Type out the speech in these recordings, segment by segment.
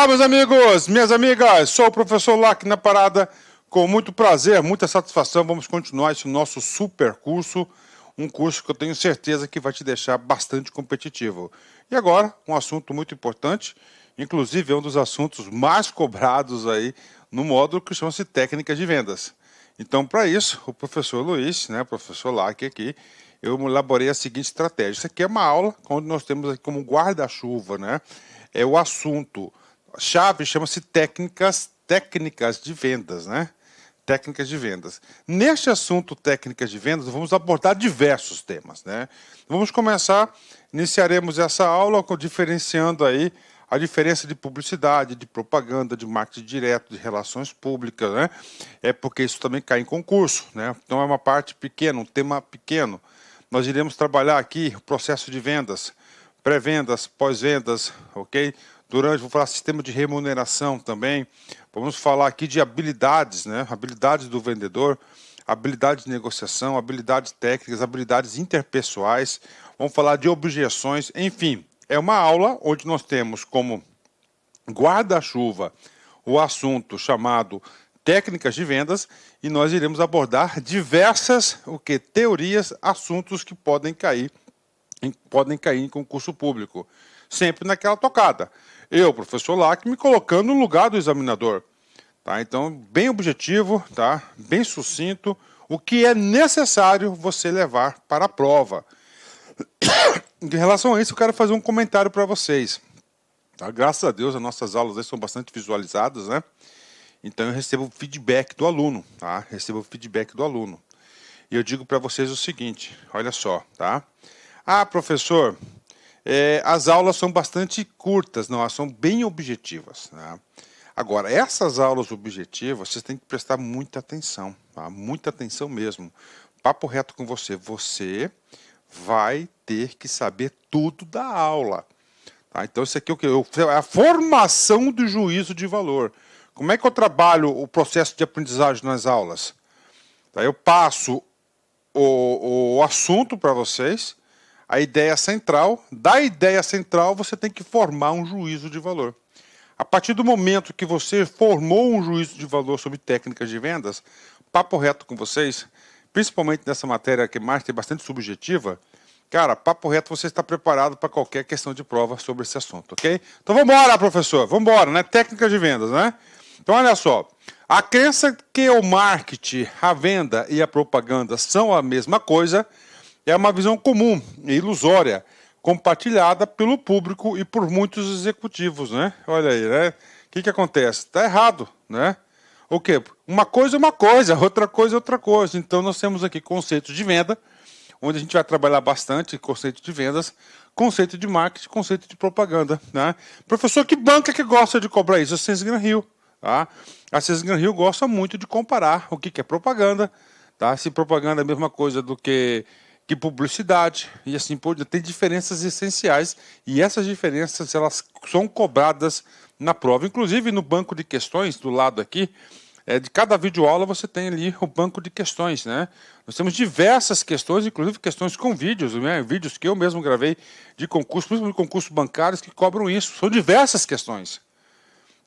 Olá, meus amigos, minhas amigas, sou o professor Lac na parada, com muito prazer, muita satisfação, vamos continuar esse nosso super curso, um curso que eu tenho certeza que vai te deixar bastante competitivo. E agora, um assunto muito importante, inclusive é um dos assuntos mais cobrados aí no módulo que chama-se técnicas de vendas. Então, para isso, o professor Luiz, né, professor Lac aqui, eu elaborei a seguinte estratégia. Isso aqui é uma aula onde nós temos aqui como guarda-chuva, né? É o assunto. A chave chama-se técnicas de vendas, né? Técnicas de vendas. Neste assunto técnicas de vendas, vamos abordar diversos temas, né? Vamos começar, iniciaremos essa aula diferenciando aí a diferença de publicidade, de propaganda, de marketing direto, de relações públicas, né? É porque isso também cai em concurso, né? Então é uma parte pequena, um tema pequeno. Nós iremos trabalhar aqui o processo de vendas, pré-vendas, pós-vendas, ok? Vou falar sistema de remuneração também. Vamos falar aqui de habilidades, né? Habilidades do vendedor, habilidades de negociação, habilidades técnicas, habilidades interpessoais. Vamos falar de objeções, enfim. É uma aula onde nós temos como guarda-chuva o assunto chamado técnicas de vendas e nós iremos abordar diversas teorias, assuntos que podem cair em concurso público. Sempre naquela tocada. Eu, professor Lac, me colocando no lugar do examinador. Tá? Então, bem objetivo, tá? Bem sucinto, o que é necessário você levar para a prova. Em relação a isso, eu quero fazer um comentário para vocês. Tá? Graças a Deus, as nossas aulas são bastante visualizadas, né? Então, eu recebo feedback do aluno, tá? Recebo feedback do aluno. E eu digo para vocês o seguinte, olha só, tá? Ah, professor, as aulas são bastante curtas, não, elas são bem objetivas, né? Agora, essas aulas objetivas, vocês têm que prestar muita atenção, tá? Muita atenção mesmo. Papo reto com você, você vai ter que saber tudo da aula. Tá? Então, isso aqui é a formação do juízo de valor. Como é que eu trabalho o processo de aprendizagem nas aulas? Tá? Eu passo o assunto para vocês, a ideia central. Da ideia central, você tem que formar um juízo de valor. A partir do momento que você formou um juízo de valor sobre técnicas de vendas, papo reto com vocês, principalmente nessa matéria que mais tem bastante subjetiva, cara, papo reto, você está preparado para qualquer questão de prova sobre esse assunto, ok? Então vamos embora, professor, vamos embora, né? Técnicas de vendas, né? Então olha só, a crença que o marketing, a venda e a propaganda são a mesma coisa é uma visão comum e ilusória, compartilhada pelo público e por muitos executivos, né? Olha aí, né? O que acontece? Está errado, né? O quê? Uma coisa é uma coisa, outra coisa é outra coisa. Então nós temos aqui conceitos de venda, onde a gente vai trabalhar bastante conceito de vendas, conceito de marketing, conceito de propaganda, né? Professor, que banca que gosta de cobrar isso? A Sens Gran Rio, tá? A Sens Gran Rio gosta muito de comparar o que é propaganda, tá? Se propaganda é a mesma coisa do que publicidade, e assim por diante. Tem diferenças essenciais, e essas diferenças elas são cobradas na prova. Inclusive, no banco de questões, do lado aqui, de cada videoaula você tem ali o banco de questões, né? Nós temos diversas questões, inclusive questões com vídeos, né? Vídeos que eu mesmo gravei de concurso, principalmente concursos bancários, que cobram isso. São diversas questões.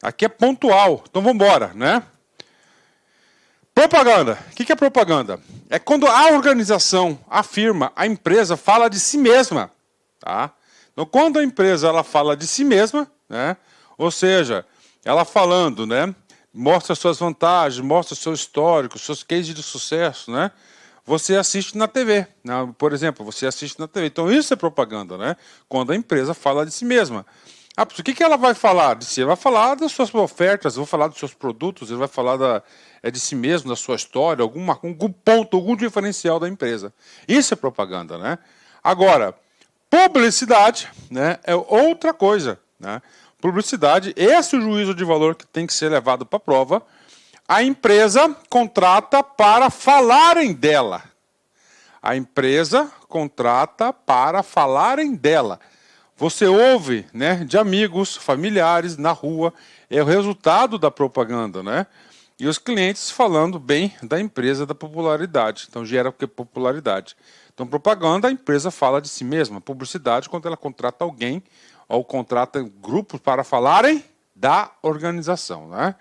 Aqui é pontual. Então, vamos embora, né? Propaganda. O que é propaganda? É quando a organização, a firma, a empresa fala de si mesma. Tá? Então, quando a empresa ela fala de si mesma, né? Ou seja, ela falando, né? Mostra suas vantagens, mostra seu histórico, seus cases de sucesso, né? Você assiste na TV, né? Por exemplo, você assiste na TV. Então, isso é propaganda, né? Quando a empresa fala de si mesma. Ah, o que ela vai falar de si? Ela vai falar das suas ofertas, vai falar dos seus produtos, ele vai falar de si mesmo, da sua história, algum ponto, algum diferencial da empresa. Isso é propaganda, né? Agora, publicidade, né, é outra coisa, né? Publicidade, esse é o juízo de valor que tem que ser levado para a prova. A empresa contrata para falarem dela. A empresa contrata para falarem dela. Você ouve, né, de amigos, familiares na rua, é o resultado da propaganda, né? E os clientes falando bem da empresa, da popularidade. Então gera popularidade. Então propaganda, a empresa fala de si mesma. Publicidade, quando ela contrata alguém ou contrata grupos para falarem da organização, né?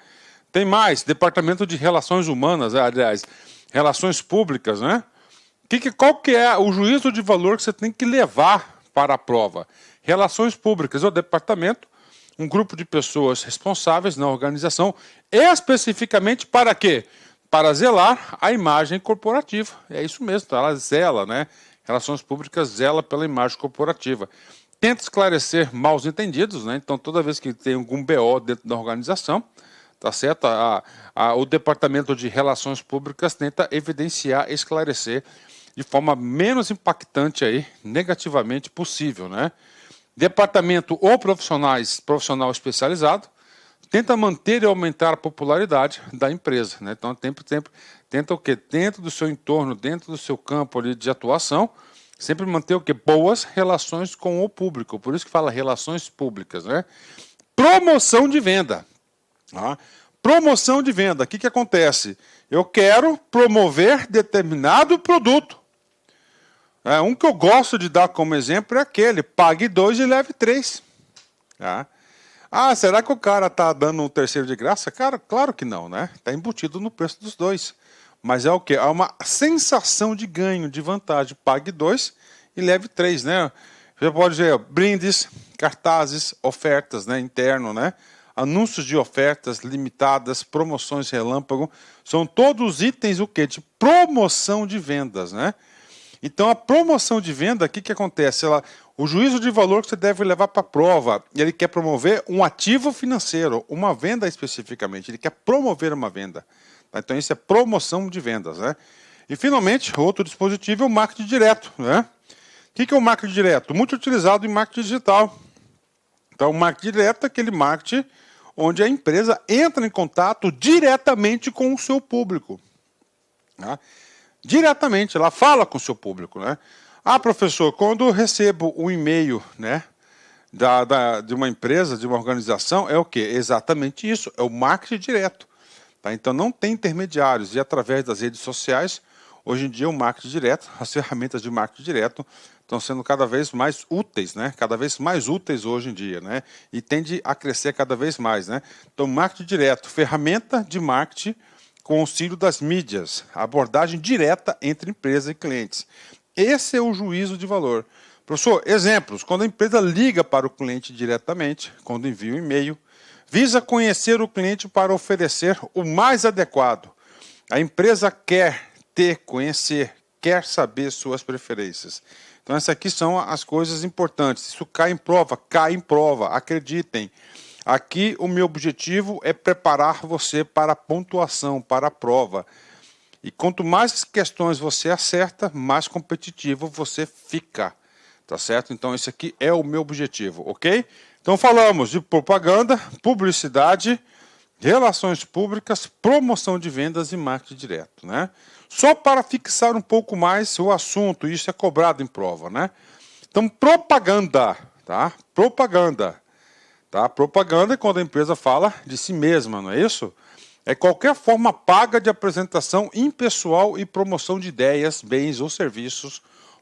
Tem mais, Departamento de Relações Humanas, aliás, Relações Públicas, né? Qual que é o juízo de valor que você tem que levar para a prova? Relações Públicas é o departamento, um grupo de pessoas responsáveis na organização, especificamente para quê? Para zelar a imagem corporativa. É isso mesmo, ela zela, né? Relações Públicas zela pela imagem corporativa. Tenta esclarecer maus entendidos, né? Então, toda vez que tem algum BO dentro da organização, tá certo? O Departamento de Relações Públicas tenta evidenciar, esclarecer de forma menos impactante aí, negativamente possível, né? Departamento ou profissional especializado, tenta manter e aumentar a popularidade da empresa, né? Então, tenta o quê? Dentro do seu entorno, dentro do seu campo ali de atuação, sempre manter o quê? Boas relações com o público. Por isso que fala relações públicas, né? Promoção de venda. Tá? Promoção de venda. O que acontece? Eu quero promover determinado produto. Um que eu gosto de dar como exemplo é aquele: pague 2 e leve 3. Tá? Será que o cara está dando um terceiro de graça? Cara, claro que não, né? Está embutido no preço dos dois. Mas é o quê? É uma sensação de ganho, de vantagem. Pague 2 e leve 3, né? Você pode ver brindes, cartazes, ofertas, né? Interno, né? Anúncios de ofertas limitadas, promoções relâmpago. São todos itens o quê? De promoção de vendas, né? Então, a promoção de venda, o que acontece? O juízo de valor que você deve levar para a prova, ele quer promover um ativo financeiro, uma venda especificamente, ele quer promover uma venda. Tá? Então, isso é promoção de vendas, né? E, finalmente, outro dispositivo é o marketing direto, né? O que é o marketing direto? Muito utilizado em marketing digital. Então, o marketing direto é aquele marketing onde a empresa entra em contato diretamente com o seu público. Tá? Diretamente, ela fala com o seu público, né? Professor, quando eu recebo um e-mail, né, de uma empresa, de uma organização, é o quê? Exatamente isso, é o marketing direto. Tá? Então, não tem intermediários. E através das redes sociais, hoje em dia, o marketing direto, as ferramentas de marketing direto estão sendo cada vez mais úteis, né? Cada vez mais úteis hoje em dia, né? E tende a crescer cada vez mais, né? Então, marketing direto, ferramenta de marketing com auxílio das mídias, abordagem direta entre empresa e clientes. Esse é o juízo de valor. Professor, exemplos: quando a empresa liga para o cliente diretamente, quando envia um e-mail, visa conhecer o cliente para oferecer o mais adequado. A empresa quer conhecer, quer saber suas preferências. Então, essas aqui são as coisas importantes. Isso cai em prova, acreditem. Aqui o meu objetivo é preparar você para a pontuação, para a prova. E quanto mais questões você acerta, mais competitivo você fica. Tá certo? Então esse aqui é o meu objetivo, ok? Então falamos de propaganda, publicidade, relações públicas, promoção de vendas e marketing direto, né? Só para fixar um pouco mais o assunto, isso é cobrado em prova, né? Então propaganda, tá? Propaganda. Tá? Propaganda é quando a empresa fala de si mesma, não é isso? É qualquer forma paga de apresentação impessoal e promoção de ideias, bens ou serviços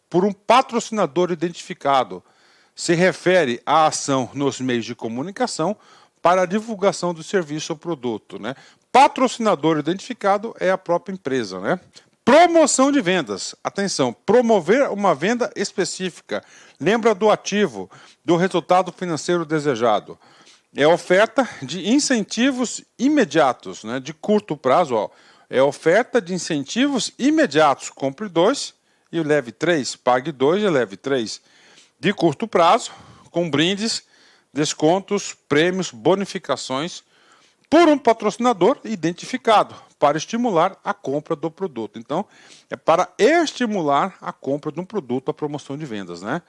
por um patrocinador identificado. Se refere à ação nos meios de comunicação para a divulgação do serviço ou produto, né? Patrocinador identificado é a própria empresa, né? Promoção de vendas. Atenção, promover uma venda específica. Lembra do ativo, do resultado financeiro desejado. É oferta de incentivos imediatos, né, de curto prazo. Ó. É oferta de incentivos imediatos. Compre 2 e leve 3. Pague 2 e leve 3. De curto prazo, com brindes, descontos, prêmios, bonificações, por um patrocinador identificado, para estimular a compra do produto. Então, é para estimular a compra de um produto, a promoção de vendas, né?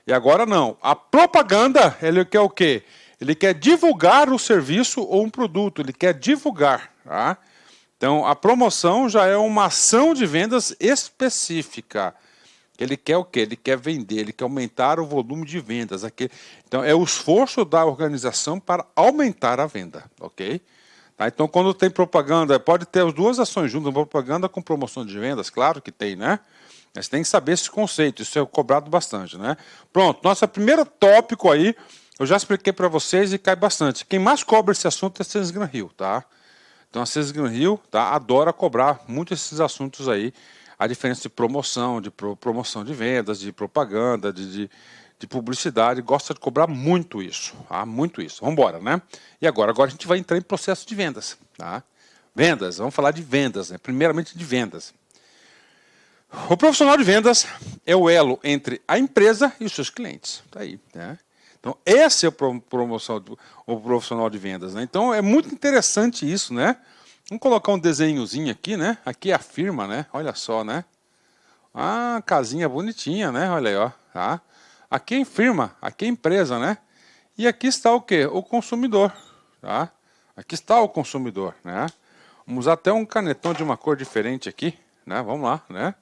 E agora não. A propaganda, ele quer o quê? Ele quer divulgar o serviço ou um produto, ele quer divulgar, tá? Então, a promoção já é uma ação de vendas específica. Ele quer o quê? Ele quer vender, ele quer aumentar o volume de vendas. Então, é o esforço da organização para aumentar a venda, ok? Tá? Então, quando tem propaganda, pode ter as duas ações juntas, propaganda com promoção de vendas, claro que tem, né? Mas tem que saber esse conceito, isso é cobrado bastante, né? Pronto, nosso primeiro tópico aí, eu já expliquei para vocês e cai bastante. Quem mais cobra esse assunto é a Sales Gran Rio, tá? Então a Sales Gran Rio, tá, adora cobrar muito esses assuntos aí. A diferença de promoção, promoção de vendas, de propaganda, de publicidade, gosta de cobrar muito isso, tá? Muito isso. Vamos embora, né? E agora a gente vai entrar em processo de vendas, tá? Vendas, vamos falar de vendas, né? Primeiramente de vendas. O profissional de vendas é o elo entre a empresa e os seus clientes. Tá aí, né? Então, esse é o profissional de vendas, né? Então, é muito interessante isso, né? Vamos colocar um desenhozinho aqui, né? Aqui é a firma, né? Olha só, né? Ah, casinha bonitinha, né? Olha aí, ó. Tá? Aqui é a firma, aqui é a empresa, né? E aqui está o quê? O consumidor, tá? Aqui está o consumidor, né? Vamos usar até um canetão de uma cor diferente aqui, né? Vamos lá, né?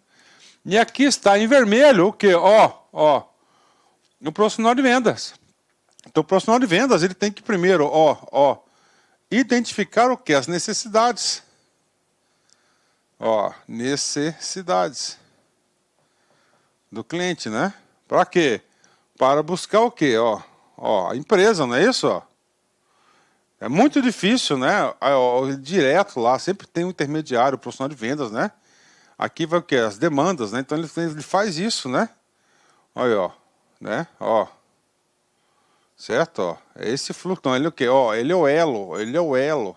E aqui está em vermelho o quê? Ó, o profissional de vendas. Então, o profissional de vendas, ele tem que primeiro, identificar o quê? As necessidades. Ó, necessidades do cliente, né? Para quê? Para buscar o quê? Ó, a empresa, não é isso? Ó? É muito difícil, né? Direto lá, sempre tem um intermediário, o profissional de vendas, né? Aqui vai o quê? As demandas, né? Então ele faz isso, né? Olha, ó, né? Ó. Certo? Ó. É esse fluxo. Então, ele é o quê? Ó, ele é o elo.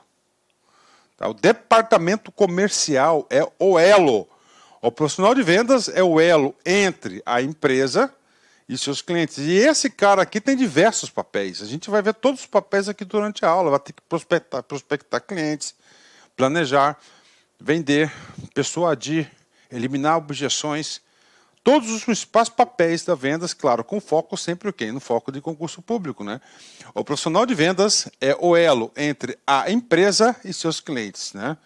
Tá? O departamento comercial é o elo. O profissional de vendas é o elo entre a empresa e seus clientes. E esse cara aqui tem diversos papéis. A gente vai ver todos os papéis aqui durante a aula. Vai ter que prospectar clientes, planejar, vender, persuadir, eliminar objeções. Todos os principais papéis da vendas, claro, com foco sempre o quê? No foco de concurso público, né? O profissional de vendas é o elo entre a empresa e seus clientes, né?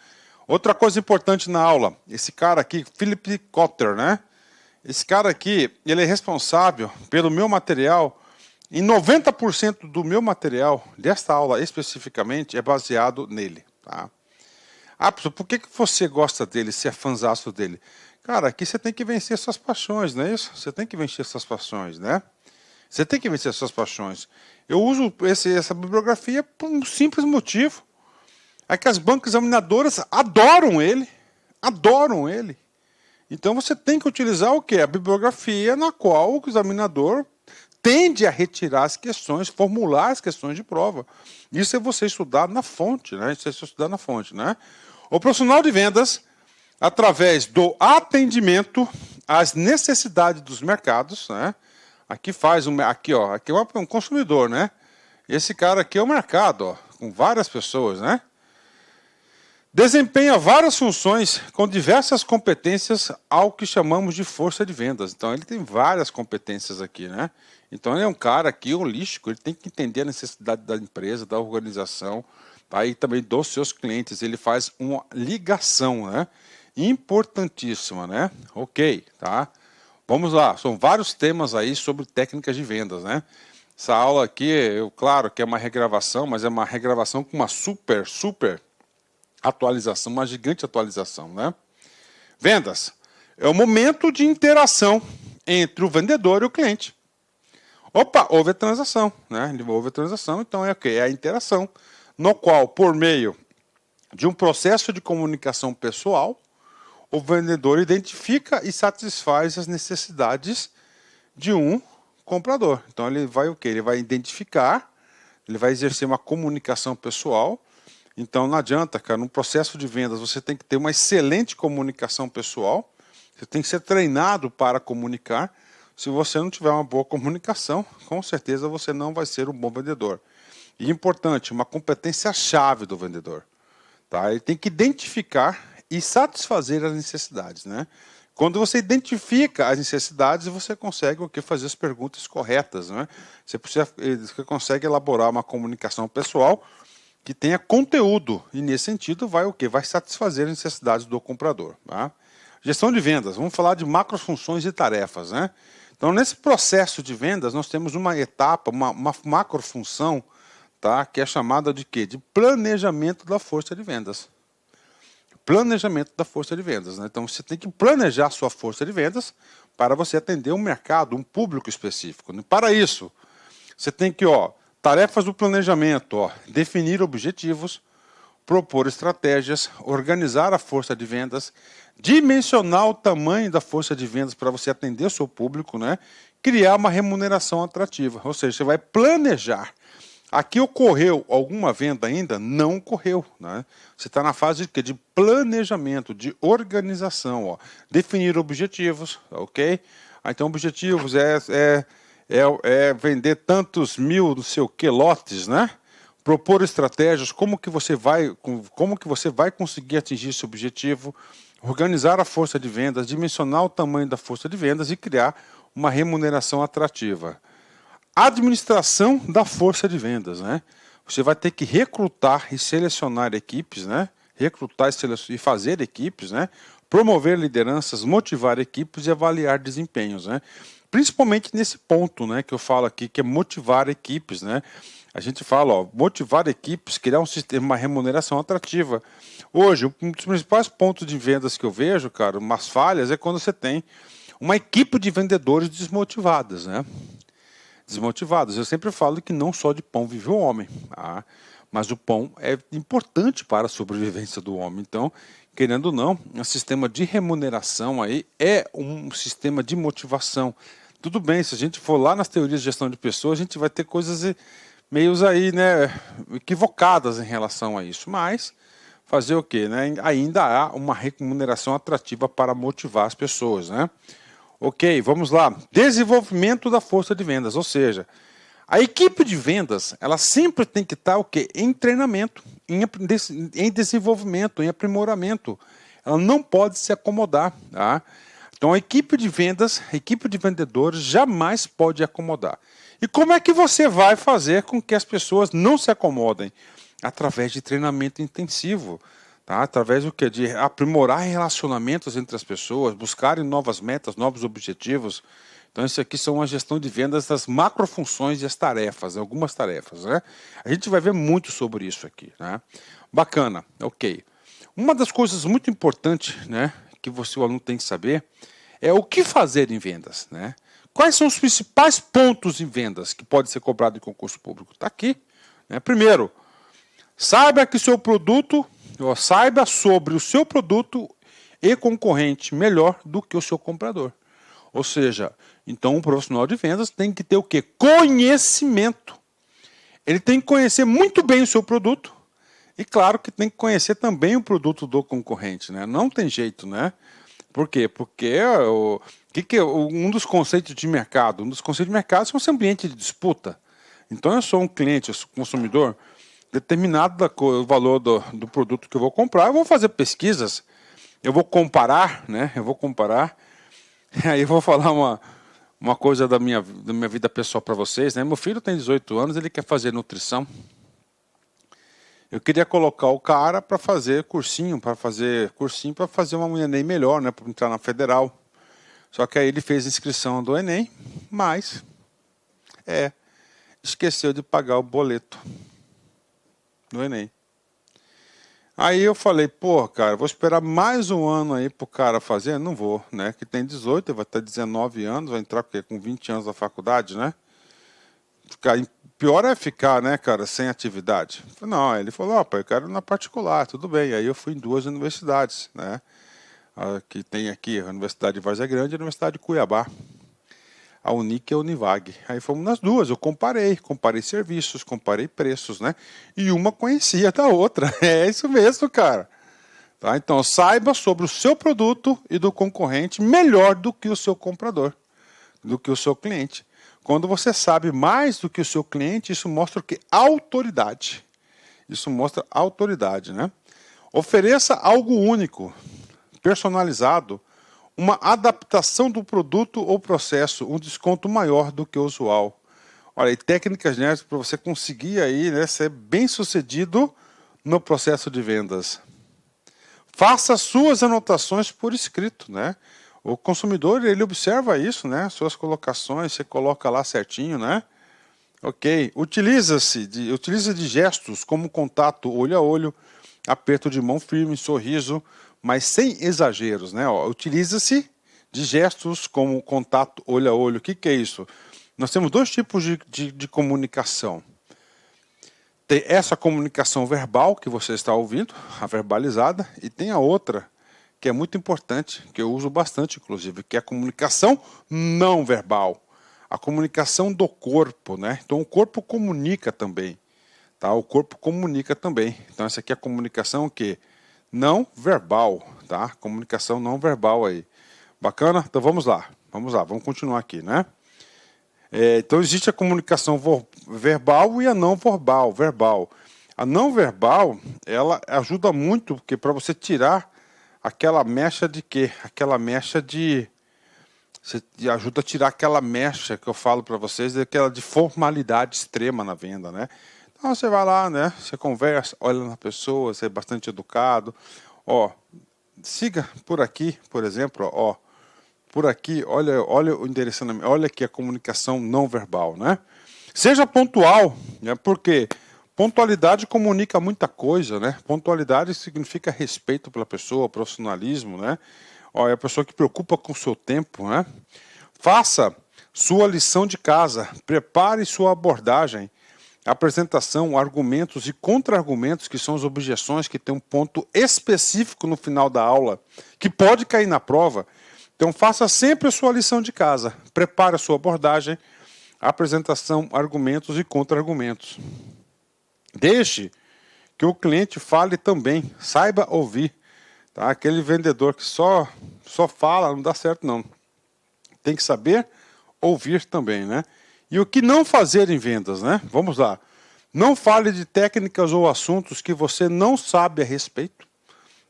Outra coisa importante na aula, esse cara aqui, Philip Kotler, né? Esse cara aqui, ele é responsável pelo meu material. Em 90% do meu material, desta aula especificamente, é baseado nele, tá? Ah, professor, por que você gosta dele, se é fãzaço dele? Cara, aqui você tem que vencer suas paixões, não é isso? Você tem que vencer suas paixões, né? Você tem que vencer suas paixões. Eu uso essa bibliografia por um simples motivo. É que as bancas examinadoras adoram ele. Adoram ele. Então você tem que utilizar o quê? A bibliografia na qual o examinador tende a retirar as questões, formular as questões de prova. Isso é você estudar na fonte, né? Isso é você estudar na fonte, né? O profissional de vendas, através do atendimento às necessidades dos mercados, né? Aqui aqui é um consumidor, né? Esse cara aqui é o mercado, ó, com várias pessoas, né? Desempenha várias funções com diversas competências ao que chamamos de força de vendas. Então ele tem várias competências aqui, né? Então ele é um cara aqui holístico, ele tem que entender a necessidade da empresa, da organização, tá? E também dos seus clientes. Ele faz uma ligação, né? Importantíssima, né? Ok, tá? Vamos lá, são vários temas aí sobre técnicas de vendas, né? Essa aula aqui, claro que é uma regravação, mas é uma regravação com uma super atualização, uma gigante atualização, né? Vendas é o momento de interação entre o vendedor e o cliente. Opa, houve a transação, né? Houve a transação, então é o quê? É a interação, no qual, por meio de um processo de comunicação pessoal, o vendedor identifica e satisfaz as necessidades de um comprador. Então ele vai o quê? Ele vai identificar, ele vai exercer uma comunicação pessoal. Então não adianta, cara, no processo de vendas você tem que ter uma excelente comunicação pessoal, você tem que ser treinado para comunicar. Se você não tiver uma boa comunicação, com certeza você não vai ser um bom vendedor. E importante, uma competência-chave do vendedor. Tá? Ele tem que identificar e satisfazer as necessidades, né? Quando você identifica as necessidades, você consegue o que? Fazer as perguntas corretas, né? Você consegue elaborar uma comunicação pessoal que tenha conteúdo, e nesse sentido vai o quê? Vai satisfazer as necessidades do comprador. Tá? Gestão de vendas, vamos falar de macrofunções e tarefas, né? Então, nesse processo de vendas, nós temos uma etapa, uma macrofunção, tá? Que é chamada de quê? De planejamento da força de vendas. Planejamento da força de vendas, né? Então, você tem que planejar a sua força de vendas para você atender um mercado, um público específico. Para isso, você tem que, Tarefas do planejamento, ó, definir objetivos, propor estratégias, organizar a força de vendas, dimensionar o tamanho da força de vendas para você atender o seu público, né? Criar uma remuneração atrativa, ou seja, você vai planejar. Aqui ocorreu alguma venda ainda? Não ocorreu, né? Você está na fase de quê? De planejamento, de organização, ó. Definir objetivos, ok? Então, objetivos é vender tantos mil, não sei o que, lotes, né? Propor estratégias, como que você vai conseguir atingir esse objetivo, organizar a força de vendas, dimensionar o tamanho da força de vendas e criar uma remuneração atrativa. Administração da força de vendas, né? Você vai ter que recrutar e selecionar equipes, né? Recrutar e fazer equipes, né? Promover lideranças, motivar equipes e avaliar desempenhos, né? Principalmente nesse ponto, né, que eu falo aqui, que é motivar equipes, né? A gente fala, ó, motivar equipes, criar um sistema, uma remuneração atrativa. Hoje, um dos principais pontos de vendas que eu vejo, cara, umas falhas, é quando você tem uma equipe de vendedores desmotivadas, né? Desmotivados. Eu sempre falo que não só de pão vive o homem, tá? Mas o pão é importante para a sobrevivência do homem. Então, querendo ou não, um sistema de remuneração aí é um sistema de motivação. Tudo bem, se a gente for lá nas teorias de gestão de pessoas, a gente vai ter coisas meio aí, né, equivocadas em relação a isso. Mas fazer o quê, né? Ainda há uma remuneração atrativa para motivar as pessoas, né? Ok, vamos lá. Desenvolvimento da força de vendas, ou seja, a equipe de vendas, ela sempre tem que estar o quê? Em treinamento, em desenvolvimento, em aprimoramento. Ela não pode se acomodar, tá? Então a equipe de vendas, a equipe de vendedores jamais pode acomodar. E como é que você vai fazer com que as pessoas não se acomodem? Através de treinamento intensivo. Tá? Através do que? De aprimorar relacionamentos entre as pessoas, buscarem novas metas, novos objetivos. Então, isso aqui são a gestão de vendas das macrofunções e as tarefas, algumas tarefas, né? A gente vai ver muito sobre isso aqui, né? Bacana, ok. Uma das coisas muito importantes, né, que o aluno tem que saber é o que fazer em vendas, né? Quais são os principais pontos em vendas que pode ser cobrado em concurso público? Está aqui, né? Primeiro, saiba sobre o seu produto e concorrente melhor do que o seu comprador. Ou seja, então um profissional de vendas tem que ter o quê? Conhecimento. Ele tem que conhecer muito bem o seu produto e, claro, que tem que conhecer também o produto do concorrente, né? Não tem jeito, né? Por quê? Porque um dos conceitos de mercado? Um dos conceitos de mercado é esse ambiente de disputa. Então, eu sou um cliente, eu sou consumidor, determinado o valor do produto que eu vou comprar, eu vou fazer pesquisas, eu vou comparar, né? Eu vou comparar. Aí eu vou falar uma coisa da minha vida pessoal para vocês, né? Meu filho tem 18 anos, ele quer fazer nutrição. Eu queria colocar o cara para fazer cursinho para fazer uma Enem melhor, né? Para entrar na federal. Só que aí ele fez a inscrição do Enem, mas esqueceu de pagar o boleto do Enem. Aí eu falei, pô, cara, vou esperar mais um ano aí pro cara fazer? Não vou, né? Que tem 18, vai ter 19 anos, vai entrar com 20 anos na faculdade, né? Pior é ficar, né, cara, sem atividade. Não, ele falou, pai, eu quero ir na particular, tudo bem. Aí eu fui em 2 universidades, né? Que tem aqui, a Universidade de Várzea Grande e a Universidade de Cuiabá. A Unic e a Univag. Aí fomos nas duas, eu comparei serviços, comparei preços, né? E uma conhecia da outra. É isso mesmo, cara. Tá? Então, saiba sobre o seu produto e do concorrente melhor do que o seu comprador, do que o seu cliente. Quando você sabe mais do que o seu cliente, isso mostra o quê? Autoridade. Isso mostra autoridade, né? Ofereça algo único, personalizado, uma adaptação do produto ou processo, um desconto maior do que o usual. Olha, e técnicas, né, para você conseguir aí, né, ser bem sucedido no processo de vendas. Faça suas anotações por escrito, né? O consumidor, ele observa isso, né? Suas colocações, você coloca lá certinho, né? Ok. Utiliza de gestos como contato olho a olho, aperto de mão firme, sorriso, mas sem exageros, né? Utiliza-se de gestos como contato olho a olho. O que é isso? Nós temos 2 tipos de comunicação. Tem essa comunicação verbal que você está ouvindo, a verbalizada, e tem a outra, que é muito importante, que eu uso bastante, inclusive, que é a comunicação não verbal. A comunicação do corpo, né? Então, o corpo comunica também, tá? O corpo comunica também. Então, essa aqui é a comunicação o quê? Não verbal, tá? Comunicação não verbal aí. Bacana? Então, vamos lá, vamos continuar aqui, né? Então existe a comunicação verbal e a não verbal. A não verbal, ela ajuda muito, porque para você tirar aquela mecha de quê? Aquela mecha de... Você ajuda a tirar aquela mecha que eu falo para vocês, aquela de formalidade extrema na venda, né? Então você vai lá, né? Você conversa, olha na pessoa, você é bastante educado. Ó, siga por aqui, por exemplo, ó. Por aqui, olha o endereçamento, olha aqui a comunicação não verbal, né? Seja pontual, né? Porque pontualidade comunica muita coisa, né? Pontualidade significa respeito pela pessoa, profissionalismo, né? Ó, é a pessoa que preocupa com o seu tempo, né? Faça sua lição de casa, prepare sua abordagem, apresentação, argumentos e contra-argumentos, que são as objeções que tem um ponto específico no final da aula, que pode cair na prova. Então, faça sempre a sua lição de casa. Prepare a sua abordagem, apresentação, argumentos e contra-argumentos. Deixe que o cliente fale também. Saiba ouvir. Tá? Aquele vendedor que só fala, não dá certo, não. Tem que saber ouvir também, né? E o que não fazer em vendas, né? Vamos lá. Não fale de técnicas ou assuntos que você não sabe a respeito.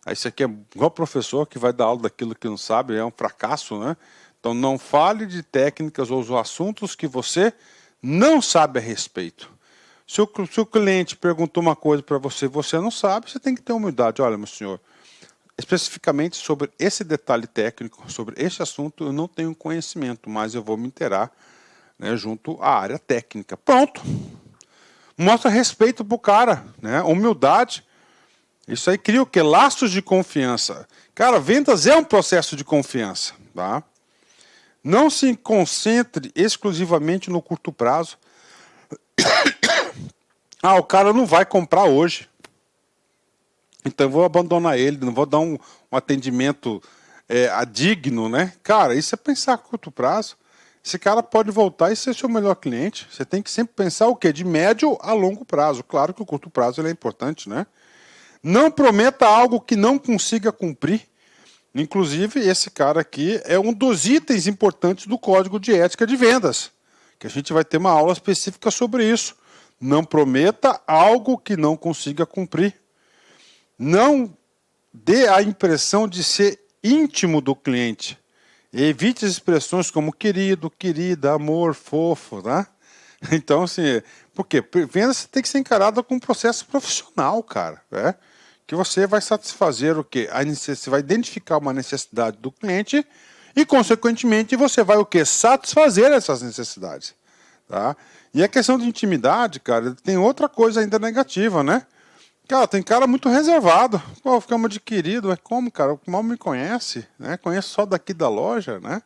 Isso aqui é igual professor que vai dar aula daquilo que não sabe, é um fracasso, né? Então, não fale de técnicas ou assuntos que você não sabe a respeito. Se o cliente perguntou uma coisa para você, você não sabe, você tem que ter humildade. Olha, meu senhor, especificamente sobre esse detalhe técnico, sobre esse assunto, eu não tenho conhecimento, mas eu vou me inteirar, né, junto à área técnica. Pronto. Mostra respeito para o cara, né? Humildade. Isso aí cria o quê? Laços de confiança. Cara, vendas é um processo de confiança, tá? Não se concentre exclusivamente no curto prazo. O cara não vai comprar hoje. Então eu vou abandonar ele, não vou dar um atendimento digno, né? Cara, isso é pensar a curto prazo. Esse cara pode voltar e ser seu melhor cliente. Você tem que sempre pensar o quê? De médio a longo prazo. Claro que o curto prazo ele é importante, né? Não prometa algo que não consiga cumprir. Inclusive, esse cara aqui é um dos itens importantes do Código de Ética de Vendas, que a gente vai ter uma aula específica sobre isso. Não prometa algo que não consiga cumprir. Não dê a impressão de ser íntimo do cliente. Evite as expressões como querido, querida, amor, fofo, tá? Então, assim, por quê? Vendas tem que ser encarada como um processo profissional, cara, né? Que você vai satisfazer o quê? Você vai identificar uma necessidade do cliente e, consequentemente, você vai o quê? Satisfazer essas necessidades, tá? E a questão de intimidade, cara, tem outra coisa ainda negativa, né? Cara, tem cara muito reservado. Pô, ficamos de querido. Como, cara? Mal me conhece, né? Conhece só daqui da loja, né?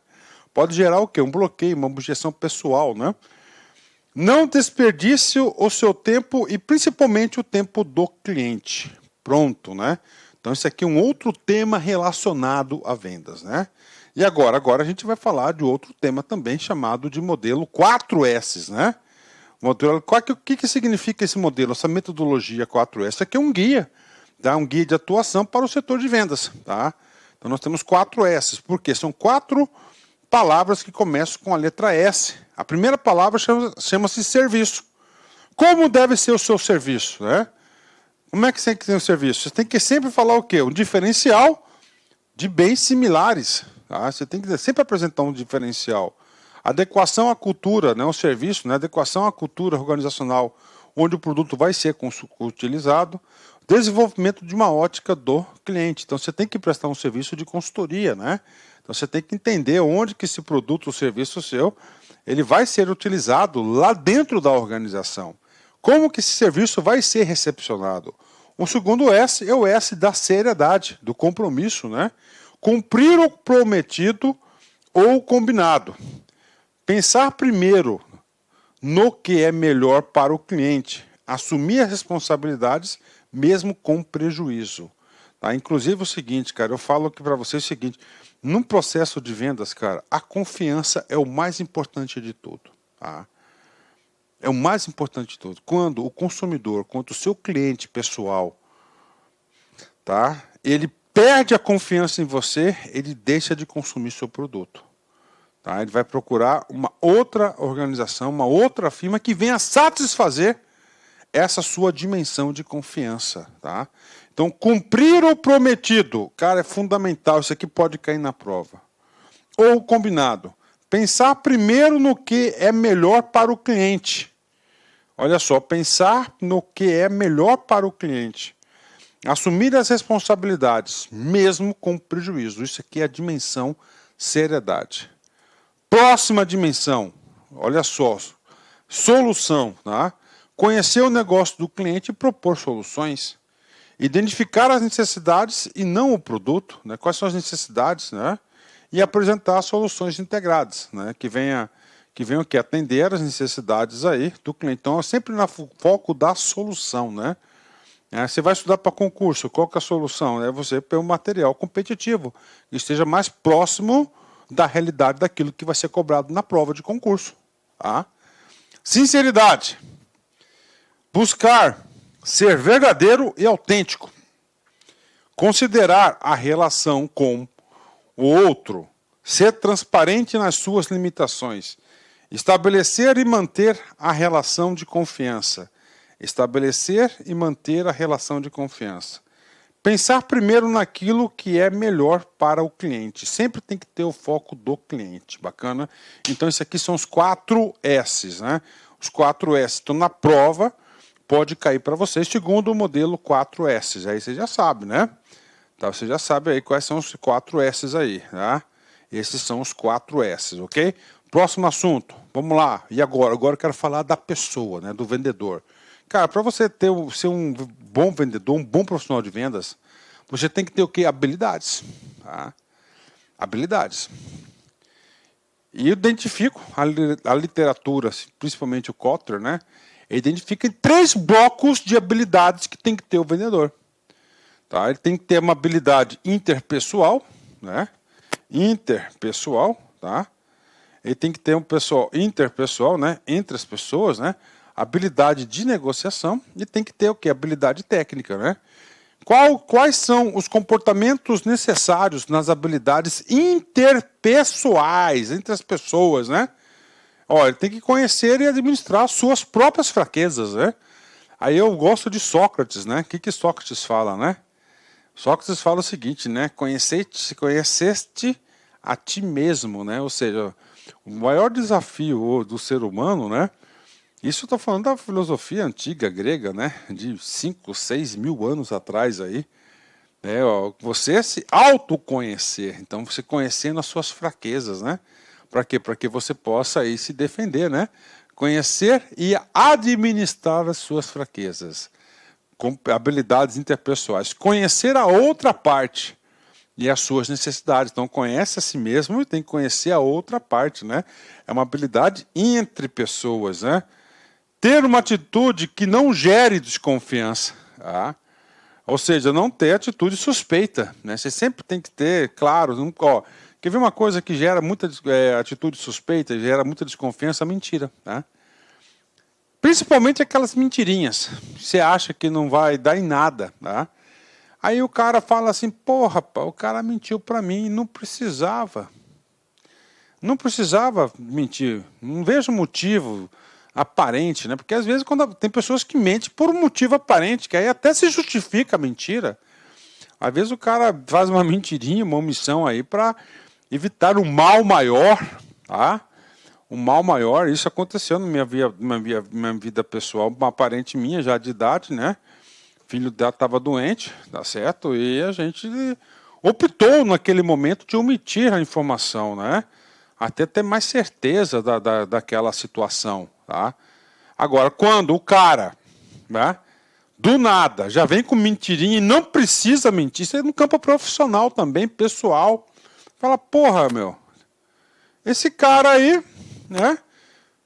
Pode gerar o quê? Um bloqueio, uma objeção pessoal, né? Não desperdice o seu tempo e principalmente o tempo do cliente. Pronto, né? Então esse aqui é um outro tema relacionado a vendas, né? E agora a gente vai falar de outro tema também chamado de modelo 4S, né? O que significa esse modelo, essa metodologia 4S? Isso aqui é um guia, tá? Um guia de atuação para o setor de vendas, tá? Então nós temos 4S, porque são 4 palavras que começam com a letra S. A primeira palavra chama-se serviço. Como deve ser o seu serviço, né? Como é que você tem que ter um serviço? Você tem que sempre falar o quê? Um diferencial de bens similares, tá? Você tem que sempre apresentar um diferencial. Adequação à cultura, né, o serviço, né, adequação à cultura organizacional, onde o produto vai ser utilizado, desenvolvimento de uma ótica do cliente. Então você tem que prestar um serviço de consultoria, né? Então você tem que entender onde que esse produto ou serviço seu, ele vai ser utilizado lá dentro da organização. Como que esse serviço vai ser recepcionado? O segundo S é o S da seriedade, do compromisso, né? Cumprir o prometido ou combinado. Pensar primeiro no que é melhor para o cliente, assumir as responsabilidades mesmo com prejuízo. Tá? Inclusive o seguinte, cara, eu falo aqui para vocês o seguinte, num processo de vendas, cara, a confiança é o mais importante de tudo. Tá? É o mais importante de tudo. Quando o consumidor, quando o seu cliente pessoal, tá, ele perde a confiança em você, ele deixa de consumir seu produto. Tá? Ele vai procurar uma outra organização, uma outra firma que venha satisfazer essa sua dimensão de confiança. Tá? Então, cumprir o prometido, cara, é fundamental. Isso aqui pode cair na prova. Ou combinado. Pensar primeiro no que é melhor para o cliente. Olha só, pensar no que é melhor para o cliente. Assumir as responsabilidades, mesmo com prejuízo. Isso aqui é a dimensão seriedade. Próxima dimensão, olha só, solução. Tá? Conhecer o negócio do cliente e propor soluções. Identificar as necessidades e não o produto. Né? Quais são as necessidades, né? E apresentar soluções integradas, né? que venham que atender as necessidades aí do cliente. Então, é sempre no foco da solução, né? Você vai estudar para concurso, qual que é a solução? É você ter um material competitivo, que esteja mais próximo da realidade daquilo que vai ser cobrado na prova de concurso. Tá? Sinceridade. Buscar ser verdadeiro e autêntico. Considerar a relação com o outro. Ser transparente nas suas limitações. Estabelecer e manter a relação de confiança. Estabelecer e manter a relação de confiança. Pensar primeiro naquilo que é melhor para o cliente. Sempre tem que ter o foco do cliente. Bacana? Então, isso aqui são os 4 S's. Né? Os 4 S. Então, na prova, pode cair para vocês, segundo o modelo 4 S's. Aí você já sabe, né? Tá, você já sabe aí quais são os 4 S's aí. Tá? Esses são os 4 S's, ok? Próximo assunto. Vamos lá. E agora? Agora eu quero falar da pessoa, né? Do vendedor. Cara, para você ser um bom vendedor, um bom profissional de vendas, você tem que ter o quê? Habilidades. Tá? Habilidades. E eu identifico a literatura, principalmente o Kotler, né? Ele identifica 3 blocos de habilidades que tem que ter o vendedor. Tá? Ele tem que ter uma habilidade interpessoal, né? Interpessoal, tá? Ele tem que ter um pessoal interpessoal, né? Entre as pessoas, né? Habilidade de negociação e tem que ter o quê? Habilidade técnica, né? Quais são os comportamentos necessários nas habilidades interpessoais, entre as pessoas, né? Ó, ele tem que conhecer e administrar suas próprias fraquezas, né? Aí eu gosto de Sócrates, né? O que Sócrates fala, né? Sócrates fala o seguinte, né? Conheceste a ti mesmo, né? Ou seja, o maior desafio do ser humano, né? Isso eu estou falando da filosofia antiga grega, né? De 5, 6 mil anos atrás aí. Você se autoconhecer. Então, você conhecendo as suas fraquezas, né? Para quê? Para que você possa aí se defender, né? Conhecer e administrar as suas fraquezas. Com habilidades interpessoais. Conhecer a outra parte e as suas necessidades. Então, conhece a si mesmo e tem que conhecer a outra parte, né? É uma habilidade entre pessoas, né? Ter uma atitude que não gere desconfiança. Tá? Ou seja, não ter atitude suspeita. Né? Você sempre tem que ter, claro, quer ver uma coisa que gera muita atitude suspeita, gera muita desconfiança? Mentira. Tá? Principalmente aquelas mentirinhas. Você acha que não vai dar em nada. Tá? Aí o cara fala assim, porra, o cara mentiu para mim, não precisava. Não precisava mentir. Não vejo motivo aparente, né? Porque às vezes tem pessoas que mentem por um motivo aparente, que aí até se justifica a mentira. Às vezes o cara faz uma mentirinha, uma omissão aí para evitar um mal maior, tá? Um mal maior, isso aconteceu na minha vida pessoal, uma parente minha já de idade, né? O filho dela estava doente, tá certo? E a gente optou naquele momento de omitir a informação, né? Até ter mais certeza daquela situação. Tá? Agora, quando o cara, né, do nada, já vem com mentirinha e não precisa mentir, isso é no campo profissional também, pessoal, fala, porra, meu, esse cara aí, né,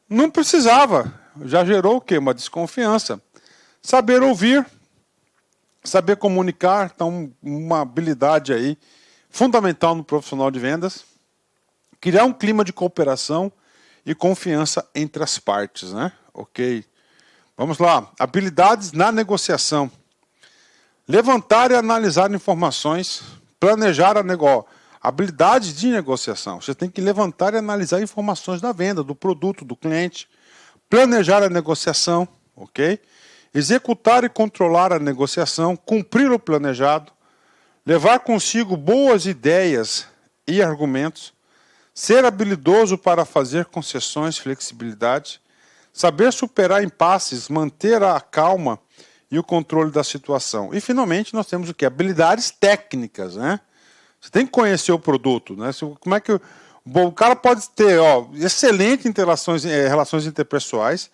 não precisava, já gerou o quê? Uma desconfiança. Saber ouvir, saber comunicar, então uma habilidade aí fundamental no profissional de vendas. Criar um clima de cooperação e confiança entre as partes, né? Ok. Vamos lá. Habilidades na negociação. Levantar e analisar informações, planejar a negócio. Habilidades de negociação. Você tem que levantar e analisar informações da venda, do produto, do cliente. Planejar a negociação, ok? Executar e controlar a negociação, cumprir o planejado, levar consigo boas ideias e argumentos, ser habilidoso para fazer concessões, flexibilidade, saber superar impasses, manter a calma e o controle da situação. E, finalmente, nós temos o quê? Habilidades técnicas, né? Você tem que conhecer o produto, né? Como é que o cara pode ter excelentes relações interpessoais,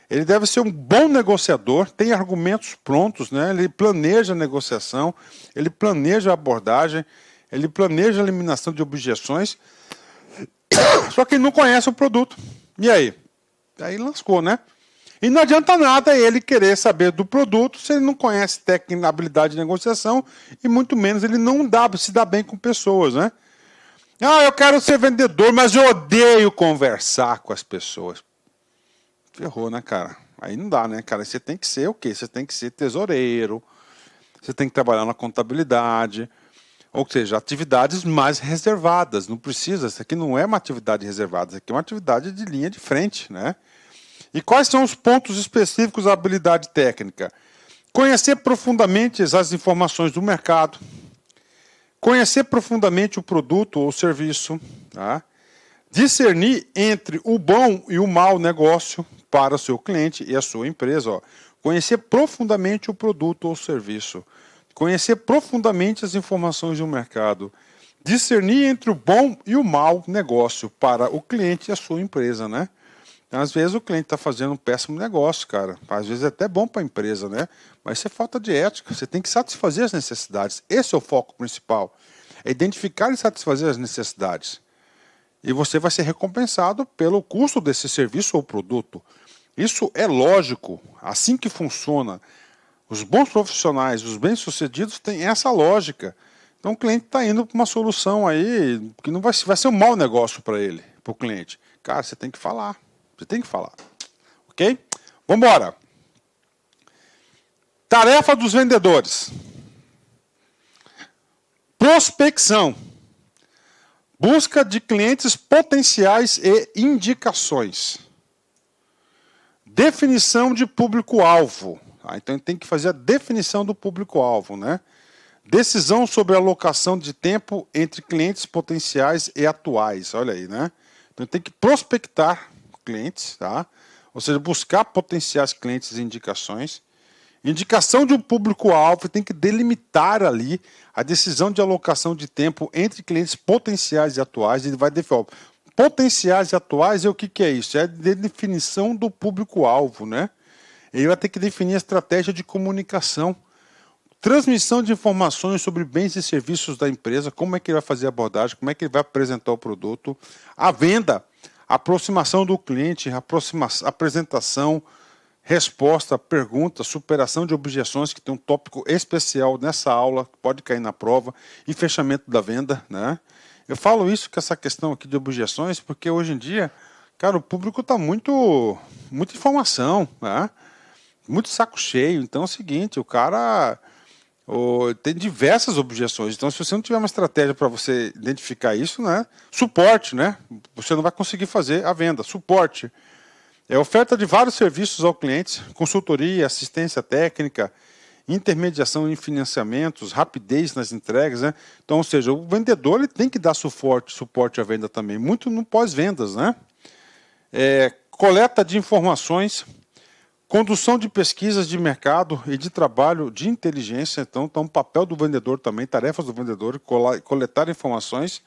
ele deve ser um bom negociador, tem argumentos prontos, né? Ele planeja a negociação, ele planeja a abordagem, ele planeja a eliminação de objeções, só que ele não conhece o produto. E aí? Aí lascou, né? E não adianta nada ele querer saber do produto se ele não conhece técnica, habilidade de negociação e muito menos ele não se dá bem com pessoas, né? Ah, eu quero ser vendedor, mas eu odeio conversar com as pessoas. Ferrou, né, cara? Aí não dá, né, cara? Você tem que ser o quê? Você tem que ser tesoureiro, você tem que trabalhar na contabilidade, ou seja, atividades mais reservadas. Não precisa, isso aqui não é uma atividade reservada, isso aqui é uma atividade de linha de frente, né? E quais são os pontos específicos da habilidade técnica? Conhecer profundamente as informações do mercado, conhecer profundamente o produto ou serviço, tá? Discernir entre o bom e o mau negócio para o seu cliente e a sua empresa. Ó. Conhecer profundamente o produto ou serviço. Conhecer profundamente as informações do mercado. Discernir entre o bom e o mau negócio para o cliente e a sua empresa, né? Às vezes o cliente está fazendo um péssimo negócio, cara. Às vezes é até bom para a empresa, né? Mas isso é falta de ética. Você tem que satisfazer as necessidades. Esse é o foco principal. É identificar e satisfazer as necessidades. E você vai ser recompensado pelo custo desse serviço ou produto. Isso é lógico, assim que funciona. Os bons profissionais, os bem-sucedidos têm essa lógica. Então o cliente está indo para uma solução aí que não vai ser um mau negócio para ele, para o cliente. Cara, você tem que falar. Você tem que falar. Ok? Vamos embora. Tarefa dos vendedores. Prospecção. Busca de clientes potenciais e indicações. Definição de público-alvo. Então, tem que fazer a definição do público-alvo, né? Decisão sobre a alocação de tempo entre clientes potenciais e atuais. Olha aí, né? Então, tem que prospectar clientes, tá? Ou seja, buscar potenciais clientes e indicações. Indicação de um público-alvo, tem que delimitar ali a decisão de alocação de tempo entre clientes potenciais e atuais. Ele vai definir, potenciais e atuais, o que é isso? É a definição do público-alvo, né? Ele vai ter que definir a estratégia de comunicação, transmissão de informações sobre bens e serviços da empresa, como é que ele vai fazer a abordagem, como é que ele vai apresentar o produto, a venda, aproximação do cliente, apresentação, resposta, pergunta, superação de objeções, que tem um tópico especial nessa aula, que pode cair na prova, e fechamento da venda, né? Eu falo isso com essa questão aqui de objeções, porque hoje em dia, cara, o público está muita informação, né? Muito saco cheio. Então é o seguinte, o cara tem diversas objeções. Então, se você não tiver uma estratégia para você identificar isso, né? Suporte, né? Você não vai conseguir fazer a venda. Suporte. É oferta de vários serviços ao cliente, consultoria, assistência técnica, intermediação em financiamentos, rapidez nas entregas, né? Então, ou seja, o vendedor ele tem que dar suporte à venda também, muito no pós-vendas, né? Coleta de informações, condução de pesquisas de mercado e de trabalho de inteligência. Então, o papel do vendedor também, tarefas do vendedor, coletar informações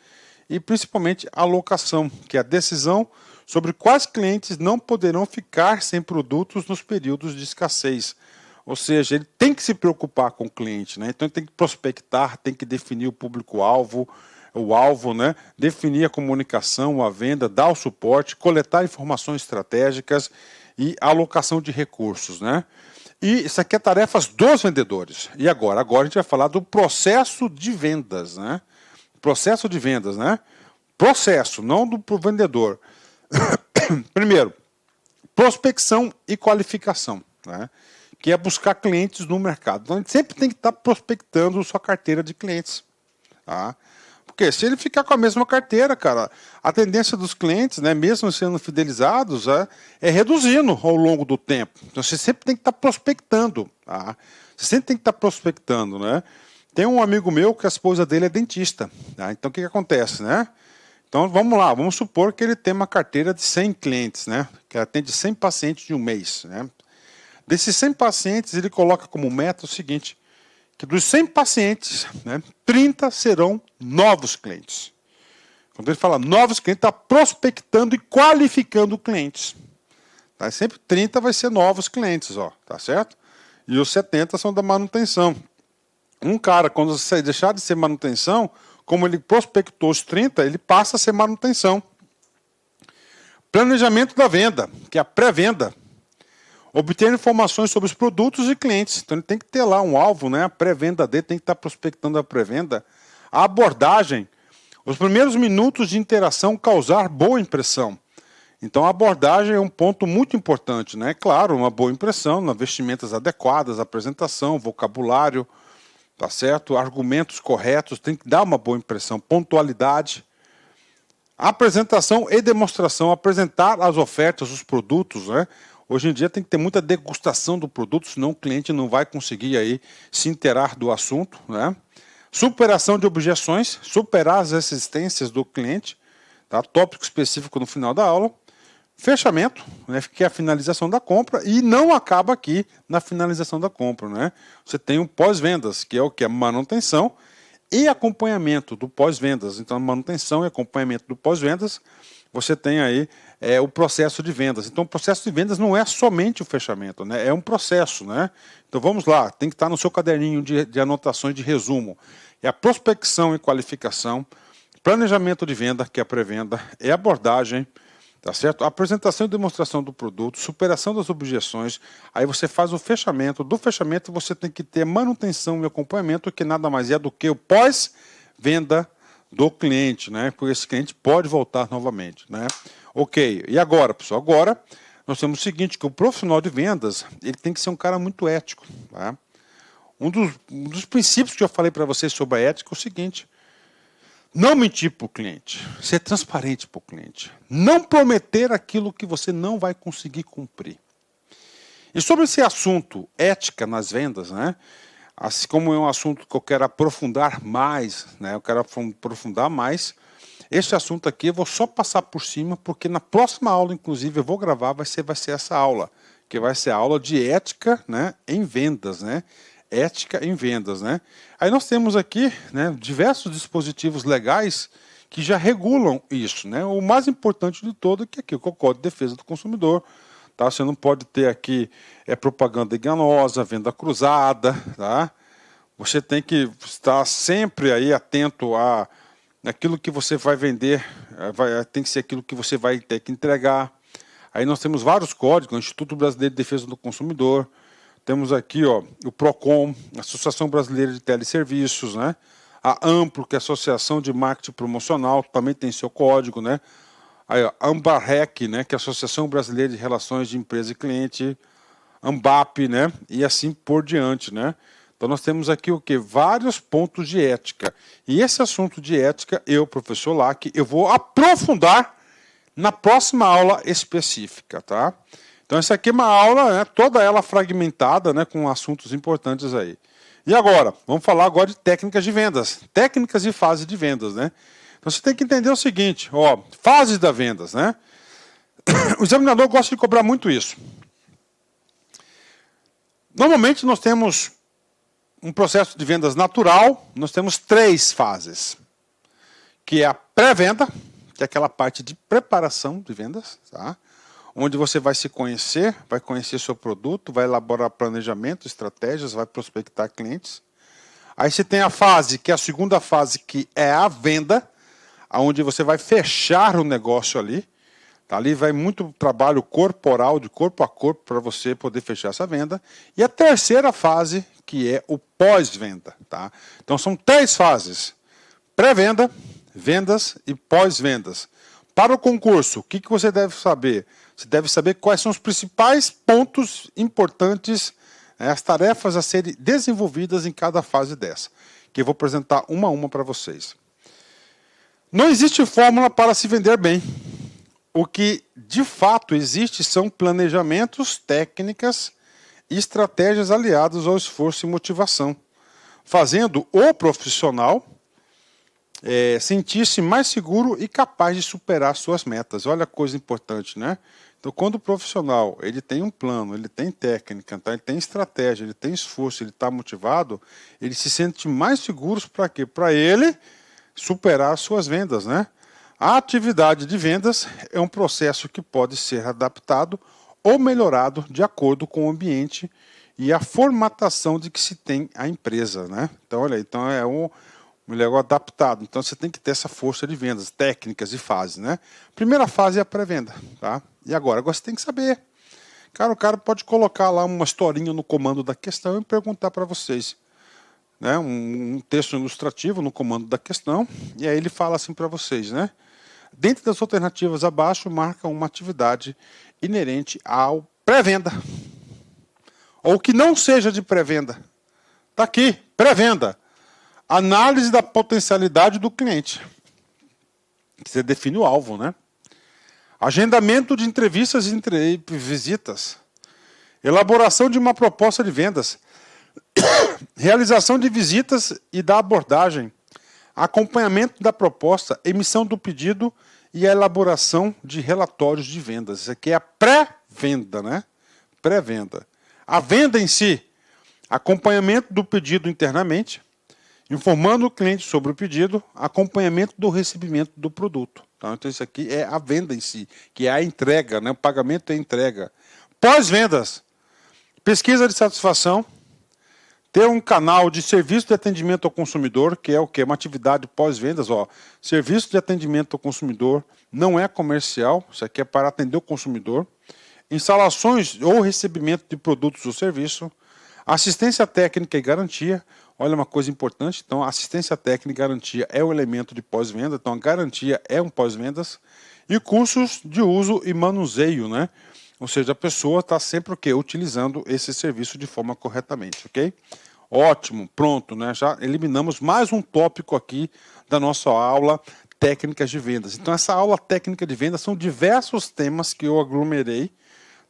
e principalmente alocação, que é a decisão sobre quais clientes não poderão ficar sem produtos nos períodos de escassez. Ou seja, ele tem que se preocupar com o cliente, né? Então ele tem que prospectar, tem que definir o público-alvo, o alvo, né? Definir a comunicação, a venda, dar o suporte, coletar informações estratégicas e alocação de recursos, né? E isso aqui é tarefas dos vendedores. E agora? Agora a gente vai falar do processo de vendas, né? Processo de vendas, né? Processo, não do pro vendedor. Primeiro, prospecção e qualificação, né? Que é buscar clientes no mercado. Então a gente sempre tem que estar prospectando sua carteira de clientes, tá? Porque se ele ficar com a mesma carteira, cara, a tendência dos clientes, né, mesmo sendo fidelizados, é reduzindo ao longo do tempo. Então você sempre tem que estar prospectando, tá? Você sempre tem que estar prospectando, né? Tem um amigo meu que a esposa dele é dentista, tá? Então o que acontece, né? Então vamos lá, vamos supor que ele tem uma carteira de 100 clientes, né? Que atende 100 pacientes de um mês, né? Desses 100 pacientes, ele coloca como meta o seguinte, que dos 100 pacientes, né, 30 serão novos clientes. Quando ele fala novos clientes, está prospectando e qualificando clientes. Tá? Sempre 30 vai ser novos clientes, ó, tá certo? E os 70 são da manutenção. Um cara, quando você deixar de ser manutenção, como ele prospectou os 30, ele passa a ser manutenção. Planejamento da venda, que é a pré-venda. Obter informações sobre os produtos e clientes. Então ele tem que ter lá um alvo, né? A pré-venda dele tem que estar prospectando a pré-venda. A abordagem, os primeiros minutos de interação causar boa impressão. Então a abordagem é um ponto muito importante, né? Claro, uma boa impressão, nas vestimentas adequadas, apresentação, vocabulário, tá certo? Argumentos corretos, tem que dar uma boa impressão, pontualidade. Apresentação e demonstração, apresentar as ofertas, os produtos, né? Hoje em dia tem que ter muita degustação do produto, senão o cliente não vai conseguir aí se inteirar do assunto, né? Superação de objeções, superar as resistências do cliente, tá? Tópico específico no final da aula. Fechamento, né? Que é a finalização da compra, e não acaba aqui na finalização da compra, né? Você tem o pós-vendas, que é o que? A manutenção e acompanhamento do pós-vendas. Então, manutenção e acompanhamento do pós-vendas, você tem aí o processo de vendas. Então, o processo de vendas não é somente o fechamento, né? É um processo, né? Então, vamos lá, tem que estar no seu caderninho de anotações de resumo. É a prospecção e qualificação, planejamento de venda, que é a pré-venda, é abordagem, tá certo? Apresentação e demonstração do produto, superação das objeções, aí você faz o fechamento. Do fechamento, você tem que ter manutenção e acompanhamento, que nada mais é do que o pós-venda do cliente, né? Porque esse cliente pode voltar novamente, né? Ok, e agora, pessoal? Agora, nós temos o seguinte, que o profissional de vendas, ele tem que ser um cara muito ético, tá? Um dos princípios que eu falei para vocês sobre a ética é o seguinte, não mentir para o cliente, ser transparente para o cliente, não prometer aquilo que você não vai conseguir cumprir. E sobre esse assunto, ética nas vendas, né? Assim como é um assunto que eu quero aprofundar mais, né? Eu quero aprofundar mais. Esse assunto aqui eu vou só passar por cima, porque na próxima aula, inclusive, eu vou gravar, vai ser essa aula, que vai ser a aula de ética, né, em vendas, né? Ética em vendas, né? Aí nós temos aqui, né, diversos dispositivos legais que já regulam isso, né? O mais importante de todo é que aqui o Código de Defesa do Consumidor, tá? Você não pode ter aqui propaganda enganosa, venda cruzada, tá? Você tem que estar sempre aí atento àquilo que você vai vender, tem que ser aquilo que você vai ter que entregar. Aí nós temos vários códigos, o Instituto Brasileiro de Defesa do Consumidor, temos aqui, ó, o PROCON, Associação Brasileira de Teleserviços, né? A AMPRO, que é a Associação de Marketing Promocional, também tem seu código, né? Aí, ó, AMBARREC, né, que é a Associação Brasileira de Relações de Empresa e Cliente, AMBAP, né, e assim por diante, né. Então nós temos aqui o quê? Vários pontos de ética. E esse assunto de ética, eu, professor Lack, eu vou aprofundar na próxima aula específica, tá? Então essa aqui é uma aula, né, toda ela fragmentada, né, com assuntos importantes aí. E agora, vamos falar agora de técnicas de vendas, técnicas e fases de vendas, né? Então você tem que entender o seguinte, ó, fases das vendas, né? O examinador gosta de cobrar muito isso. Normalmente nós temos um processo de vendas natural, nós temos 3 fases, que é a pré-venda, que é aquela parte de preparação de vendas, tá? Onde você vai se conhecer, vai conhecer seu produto, vai elaborar planejamento, estratégias, vai prospectar clientes. Aí você tem a fase, que é a segunda fase, que é a venda, onde você vai fechar o negócio ali, Ali vai muito trabalho corporal, de corpo a corpo, para você poder fechar essa venda. E a terceira fase, que é o pós-venda. Tá? Então são 3 fases: pré-venda, vendas e pós-vendas. Para o concurso, o que você deve saber? Você deve saber quais são os principais pontos importantes, as tarefas a serem desenvolvidas em cada fase dessa, que eu vou apresentar uma a uma para vocês. Não existe fórmula para se vender bem. O que de fato existe são planejamentos, técnicas e estratégias aliadas ao esforço e motivação, fazendo o profissional sentir-se mais seguro e capaz de superar suas metas. Olha a coisa importante, né? Então, quando o profissional ele tem um plano, ele tem técnica, tá? Ele tem estratégia, ele tem esforço, ele está motivado, ele se sente mais seguro para quê? Para ele superar suas vendas, né? A atividade de vendas é um processo que pode ser adaptado ou melhorado de acordo com o ambiente e a formatação de que se tem a empresa, né? Então, olha aí, então é um negócio adaptado. Então você tem que ter essa força de vendas, técnicas e fases, né? Primeira fase é a pré-venda, tá? E agora você tem que saber. Cara, o cara pode colocar lá uma historinha no comando da questão e perguntar para vocês, né? Um texto ilustrativo no comando da questão, e aí ele fala assim para vocês, né? Dentro das alternativas abaixo, marca uma atividade inerente ao pré-venda. Ou que não seja de pré-venda. Tá aqui, pré-venda. Análise da potencialidade do cliente. Você define o alvo, né? Agendamento de entrevistas e visitas. Elaboração de uma proposta de vendas. Realização de visitas e da abordagem. Acompanhamento da proposta, emissão do pedido e a elaboração de relatórios de vendas. Isso aqui é a pré-venda, né? Pré-venda. A venda em si, acompanhamento do pedido internamente, informando o cliente sobre o pedido, acompanhamento do recebimento do produto. Então isso aqui é a venda em si, que é a entrega, né? O pagamento é a entrega. Pós-vendas, pesquisa de satisfação, ter um canal de serviço de atendimento ao consumidor, que é o quê? Uma atividade pós-vendas. Serviço de atendimento ao consumidor não é comercial, isso aqui é para atender o consumidor. Instalações ou recebimento de produtos ou serviço. Assistência técnica e garantia. Olha uma coisa importante, então assistência técnica e garantia é o elemento de pós-venda, então a garantia é um pós-vendas. E cursos de uso e manuseio, né? Ou seja, a pessoa está sempre o quê? Utilizando esse serviço de forma corretamente, ok? Ótimo, pronto, né? Já eliminamos mais um tópico aqui da nossa aula técnicas de vendas. Então essa aula técnica de vendas são diversos temas que eu aglomerei,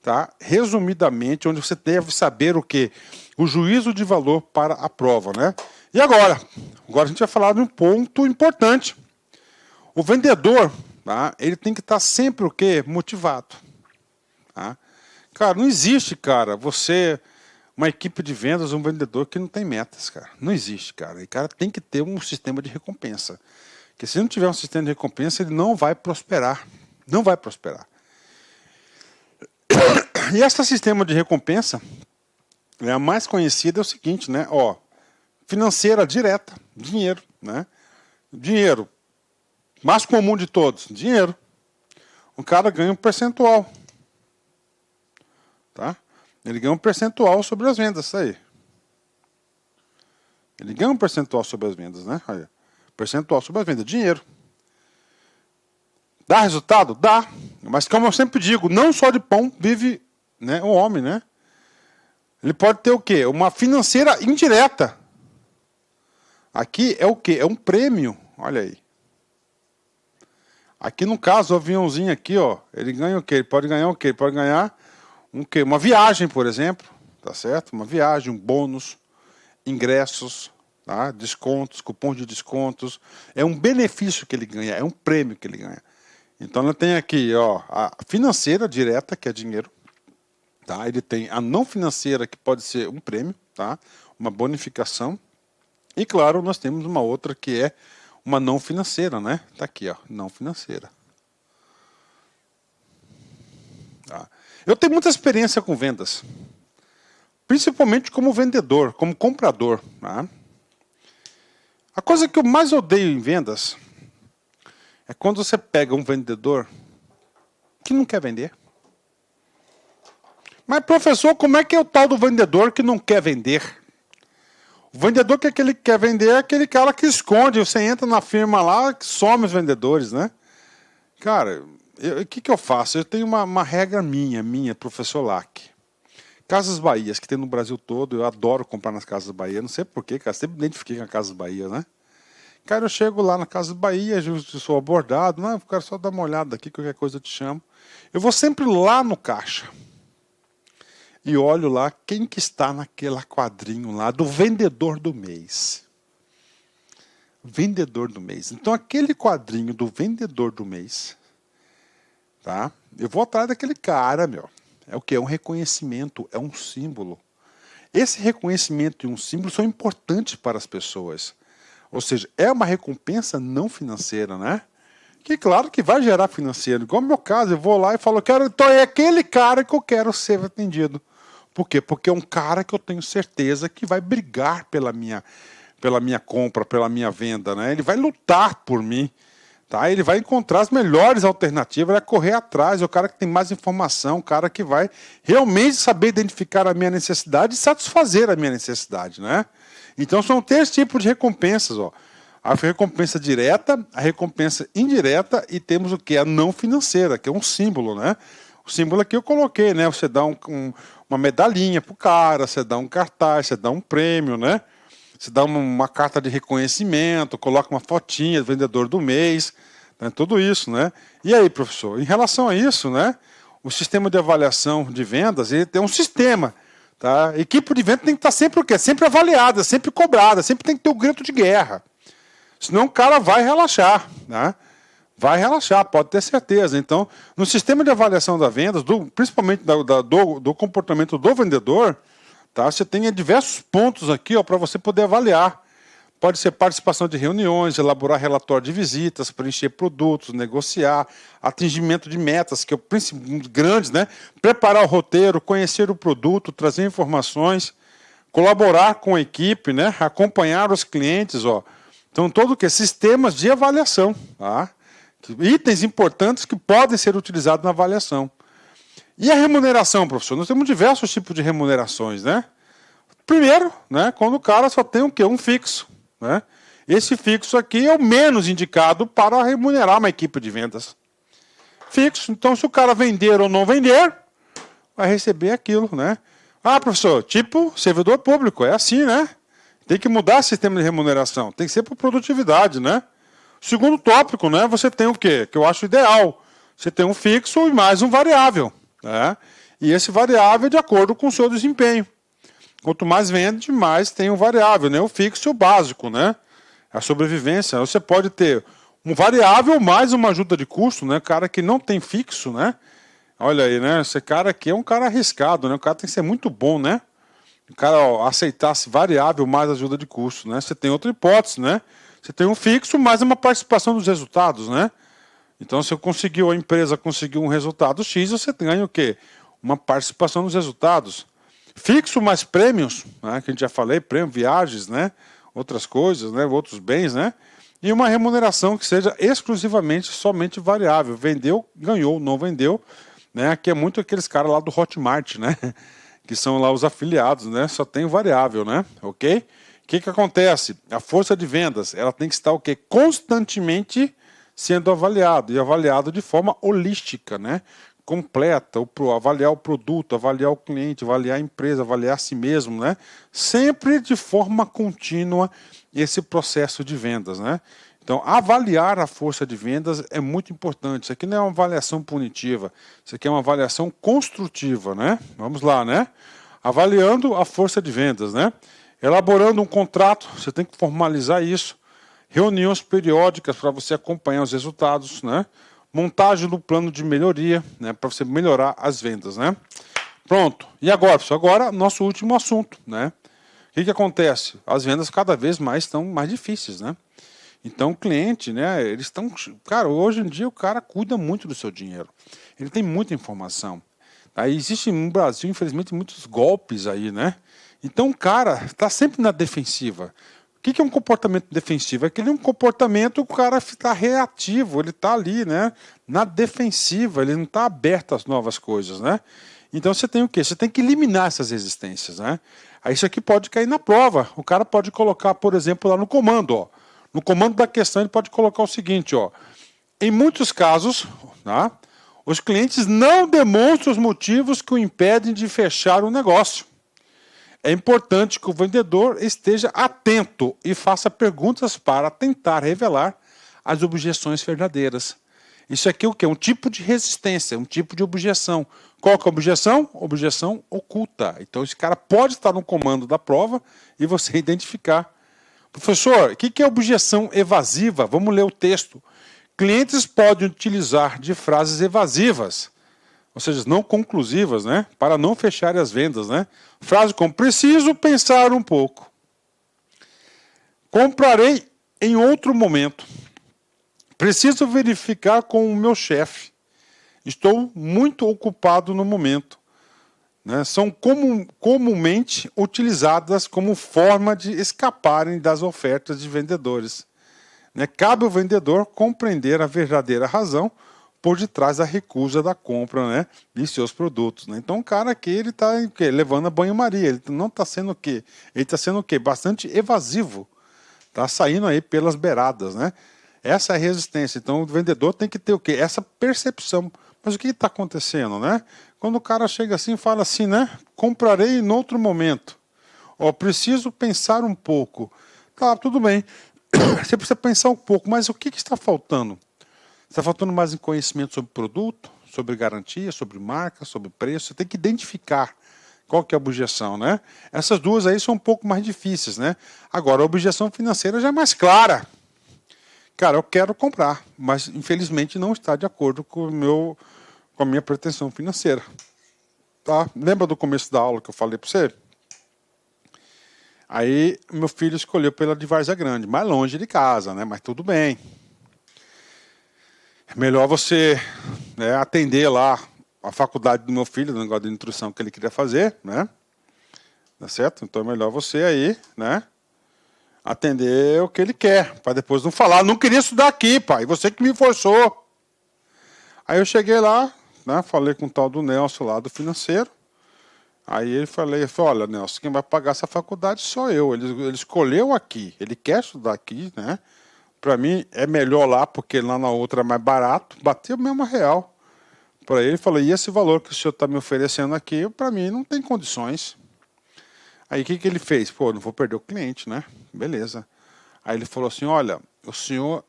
tá? Resumidamente, onde você deve saber o quê? O juízo de valor para a prova, né? E agora? Agora a gente vai falar de um ponto importante. O vendedor, tá? Ele tem que estar sempre o quê? Motivado. Tá? Cara, não existe, cara, uma equipe de vendas, um vendedor que não tem metas, cara. Não existe, cara. E cara tem que ter um sistema de recompensa. Porque se não tiver um sistema de recompensa, ele não vai prosperar. Não vai prosperar. E esse sistema de recompensa, a mais conhecida é o seguinte, né? Financeira direta, dinheiro, né? Dinheiro, mais comum de todos, dinheiro. O cara ganha um percentual, tá? Ele ganha um percentual sobre as vendas, tá aí. Ele ganha um percentual sobre as vendas, né? Aí, percentual sobre as vendas, dinheiro. Dá resultado? Dá. Mas como eu sempre digo, não só de pão vive, né, o homem, né? Ele pode ter o quê? Uma financeira indireta. Aqui é o quê? É um prêmio. Olha aí. Aqui no caso, o aviãozinho aqui, ele ganha o quê? Ele pode ganhar o quê? Ele pode ganhar um quê? Uma viagem, por exemplo. Tá certo? Uma viagem, um bônus, ingressos, tá? Descontos, cupons de descontos. É um benefício que ele ganha, é um prêmio que ele ganha. Então, ele tem aqui, a financeira direta, que é dinheiro. Tá? Ele tem a não financeira, que pode ser um prêmio, tá? Uma bonificação. E, claro, nós temos uma outra que é uma não financeira, né? Tá aqui, não financeira. Tá? Eu tenho muita experiência com vendas. Principalmente como vendedor, como comprador. Tá? A coisa que eu mais odeio em vendas é quando você pega um vendedor que não quer vender. Mas, professor, como é que é o tal do vendedor que não quer vender? O vendedor que quer vender é aquele cara que esconde. Você entra na firma lá, que some os vendedores, né? Cara, o que eu faço? Eu tenho uma regra minha, professor Lack. Casas Bahias, que tem no Brasil todo, eu adoro comprar nas Casas Bahia. Não sei porquê, cara, sempre me identifiquei com a Casas Bahia, né? Cara, eu chego lá na Casas Bahia, eu sou abordado, não, eu quero só dar uma olhada aqui, qualquer coisa eu te chamo. Eu vou sempre lá no caixa. E olho lá quem que está naquele quadrinho lá do vendedor do mês. Vendedor do mês. Então aquele quadrinho do vendedor do mês, tá? Eu vou atrás daquele cara, meu. É o que? É um reconhecimento, é um símbolo. Esse reconhecimento e um símbolo são importantes para as pessoas. Ou seja, é uma recompensa não financeira, né? Que claro que vai gerar financeiro. Igual no meu caso, eu vou lá e falo, então é aquele cara que eu quero ser atendido. Por quê? Porque é um cara que eu tenho certeza que vai brigar pela minha compra, pela minha venda, né? Ele vai lutar por mim, tá? Ele vai encontrar as melhores alternativas, vai correr atrás, é o cara que tem mais informação, o cara que vai realmente saber identificar a minha necessidade e satisfazer a minha necessidade, né? Então são três tipos de recompensas, ó. A recompensa direta, a recompensa indireta e temos o que? A não financeira, que é um símbolo, né? O símbolo aqui eu coloquei, né? Você dá uma medalhinha pro cara, você dá um cartaz, você dá um prêmio, né? Você dá uma carta de reconhecimento, coloca uma fotinha do vendedor do mês, né? Tudo isso, né? E aí, professor, em relação a isso, né? O sistema de avaliação de vendas, ele tem um sistema, tá? A equipe de venda tem que estar sempre o quê? Sempre avaliada, sempre cobrada, sempre tem que ter o grito de guerra. Senão o cara vai relaxar, né? Vai relaxar, pode ter certeza. Então, no sistema de avaliação das vendas, principalmente do comportamento do vendedor, tá? Você tem diversos pontos aqui para você poder avaliar. Pode ser participação de reuniões, elaborar relatório de visitas, preencher produtos, negociar, atingimento de metas, que é o principal grandes, né? Preparar o roteiro, conhecer o produto, trazer informações, colaborar com a equipe, né? Acompanhar os clientes, ó. Então, todo o que? Sistemas de avaliação, tá? Itens importantes que podem ser utilizados na avaliação. E a remuneração, professor? Nós temos diversos tipos de remunerações, né? Primeiro, né, quando o cara só tem o quê? Um fixo, né? Esse fixo aqui é o menos indicado para remunerar uma equipe de vendas. Fixo. Então, se o cara vender ou não vender, vai receber aquilo, né? Ah, professor, tipo servidor público, é assim, né? Tem que mudar o sistema de remuneração. Tem que ser por produtividade, né? Segundo tópico, né? Você tem o quê? Que eu acho ideal. Você tem um fixo e mais um variável, né? E esse variável é de acordo com o seu desempenho. Quanto mais vende, mais tem um variável, né? O fixo e o básico, né? A sobrevivência. Você pode ter um variável mais uma ajuda de custo, né? Cara que não tem fixo, né? Olha aí, né? Esse cara aqui é um cara arriscado, né? O cara tem que ser muito bom, né? O cara aceitasse variável mais ajuda de custo, né? Você tem outra hipótese, né? Você tem um fixo mais uma participação dos resultados, né? Então, se a empresa conseguiu um resultado X, você ganha o quê? Uma participação nos resultados. Fixo mais prêmios, né? Que a gente já falei, prêmio, viagens, né? Outras coisas, né? Outros bens, né? E uma remuneração que seja exclusivamente, somente variável. Vendeu, ganhou, não vendeu, né? Aqui é muito aqueles caras lá do Hotmart, né? Que são lá os afiliados, né? Só tem variável, né? Ok? O que acontece? A força de vendas, ela tem que estar o quê? Constantemente sendo avaliado, e avaliado de forma holística, né? Completa, avaliar o produto, avaliar o cliente, avaliar a empresa, avaliar a si mesmo, né? Sempre de forma contínua esse processo de vendas, né? Então, avaliar a força de vendas é muito importante. Isso aqui não é uma avaliação punitiva, isso aqui é uma avaliação construtiva, né? Vamos lá, né? Avaliando a força de vendas, né? Elaborando um contrato, você tem que formalizar isso. Reuniões periódicas para você acompanhar os resultados, né? Montagem do plano de melhoria, né? Para você melhorar as vendas, né? Pronto. E agora, pessoal? Agora, nosso último assunto, né? O que acontece? As vendas cada vez mais estão mais difíceis, né? Então, o cliente, né? Eles estão... Cara, hoje em dia o cara cuida muito do seu dinheiro. Ele tem muita informação. Aí existe no Brasil, infelizmente, muitos golpes aí, né? Então o cara está sempre na defensiva. O que é um comportamento defensivo? Aquele é um comportamento que o cara está reativo, ele está ali, né, na defensiva, ele não está aberto às novas coisas, né? Então você tem o quê? Você tem que eliminar essas resistências, né? Aí isso aqui pode cair na prova. O cara pode colocar, por exemplo, lá no comando, ó. No comando da questão ele pode colocar o seguinte, ó. Em muitos casos, tá, os clientes não demonstram os motivos que o impedem de fechar o negócio. É importante que o vendedor esteja atento e faça perguntas para tentar revelar as objeções verdadeiras. Isso aqui é o quê? Um tipo de resistência, um tipo de objeção. Qual que é a objeção? Objeção oculta. Então esse cara pode estar no comando da prova e você identificar. Professor, o que é objeção evasiva? Vamos ler o texto. Clientes podem utilizar de frases evasivas, ou seja, não conclusivas, né, para não fechar as vendas, né? Frase como: preciso pensar um pouco. Comprarei em outro momento. Preciso verificar com o meu chefe. Estou muito ocupado no momento. Né? São comumente utilizadas como forma de escaparem das ofertas de vendedores. Né? Cabe ao vendedor compreender a verdadeira razão por detrás da recusa da compra, né, de seus produtos. Né? Então o cara aqui ele está levando a banho-maria, ele não está sendo o quê? Ele está sendo o quê? Bastante evasivo. Está saindo aí pelas beiradas. Né? Essa é a resistência. Então o vendedor tem que ter o quê? Essa percepção. Mas o que está acontecendo? Né? Quando o cara chega assim e fala assim, né? Comprarei em outro momento. Ó, preciso pensar um pouco. Tá, tudo bem. Você precisa pensar um pouco, mas o que está faltando? Está faltando mais em conhecimento sobre produto, sobre garantia, sobre marca, sobre preço. Você tem que identificar qual que é a objeção, né? Essas duas aí são um pouco mais difíceis, né? Agora, a objeção financeira já é mais clara. Cara, eu quero comprar, mas infelizmente não está de acordo com a minha pretensão financeira. Tá? Lembra do começo da aula que eu falei para você? Aí meu filho escolheu pela de Várzea Grande, mais longe de casa, né? Mas tudo bem. É melhor você, né, atender lá a faculdade do meu filho, do negócio de nutrição que ele queria fazer, né? Tá certo? Então é melhor você aí, né, atender o que ele quer, para depois não falar, não queria estudar aqui, pai, você que me forçou. Aí eu cheguei lá, né, falei com o tal do Nelson lá do financeiro. Aí ele falou, olha, Nelson, quem vai pagar essa faculdade sou eu. Ele escolheu aqui, ele quer estudar aqui, né? Para mim é melhor lá, porque lá na outra é mais barato, bateu mesmo R$1. Para ele, falou, e esse valor que o senhor está me oferecendo aqui, para mim não tem condições. Aí o que ele fez? Pô, não vou perder o cliente, né? Beleza. Aí ele falou assim, olha, o senhor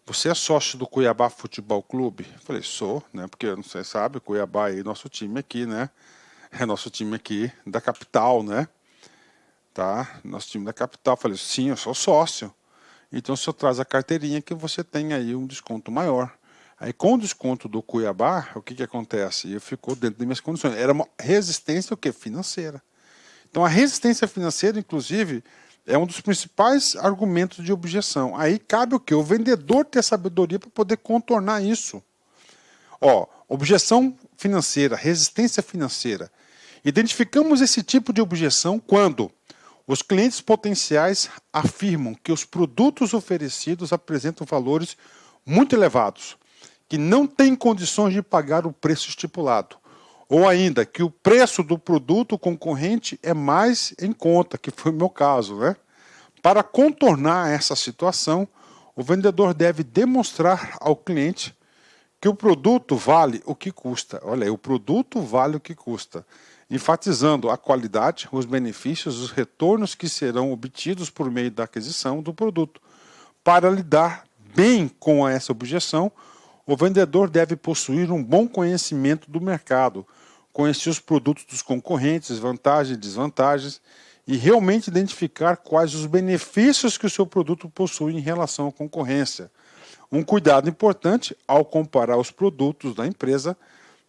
você é sócio do Cuiabá Futebol Clube? Eu falei, sou, né? Porque você sabe, Cuiabá aí, nosso time aqui, né? É nosso time aqui da capital, né? Tá? Nosso time da capital. Eu falei, sim, eu sou sócio. Então o senhor traz a carteirinha que você tem aí um desconto maior. Aí com o desconto do Cuiabá, o que acontece? Eu ficou dentro das minhas condições. Era uma resistência o quê? Financeira. Então a resistência financeira, inclusive, é um dos principais argumentos de objeção. Aí cabe o quê? O vendedor ter sabedoria para poder contornar isso. Ó, objeção financeira, resistência financeira. Identificamos esse tipo de objeção quando os clientes potenciais afirmam que os produtos oferecidos apresentam valores muito elevados, que não têm condições de pagar o preço estipulado, ou ainda que o preço do produto concorrente é mais em conta, que foi o meu caso, né? Para contornar essa situação, o vendedor deve demonstrar ao cliente que o produto vale o que custa. Olha aí, o produto vale o que custa, enfatizando a qualidade, os benefícios, os retornos que serão obtidos por meio da aquisição do produto. Para lidar bem com essa objeção, o vendedor deve possuir um bom conhecimento do mercado, conhecer os produtos dos concorrentes, vantagens e desvantagens, e realmente identificar quais os benefícios que o seu produto possui em relação à concorrência. Um cuidado importante ao comparar os produtos da empresa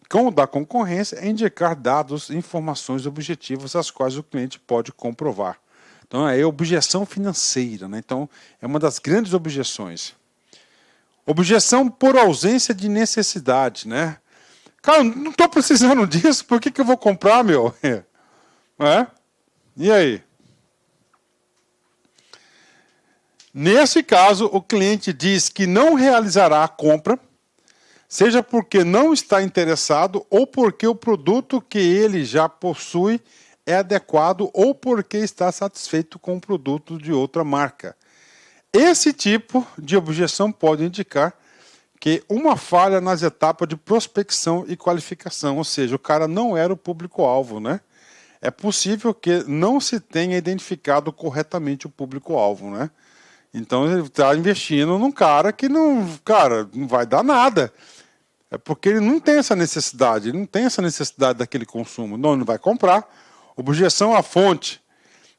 com o da concorrência é indicar dados e informações objetivas as quais o cliente pode comprovar. Então é objeção financeira, né? Então é uma das grandes objeções. Objeção por ausência de necessidade, né? Cara, não estou precisando disso, por que eu vou comprar, meu? É? E aí? Nesse caso, o cliente diz que não realizará a compra, seja porque não está interessado ou porque o produto que ele já possui é adequado ou porque está satisfeito com o produto de outra marca. Esse tipo de objeção pode indicar que uma falha nas etapas de prospecção e qualificação, ou seja, o cara não era o público-alvo, né? É possível que não se tenha identificado corretamente o público-alvo, né? Então ele está investindo num cara que não vai dar nada. É porque ele não tem essa necessidade, ele não tem essa necessidade daquele consumo. Não vai comprar. Objeção à fonte.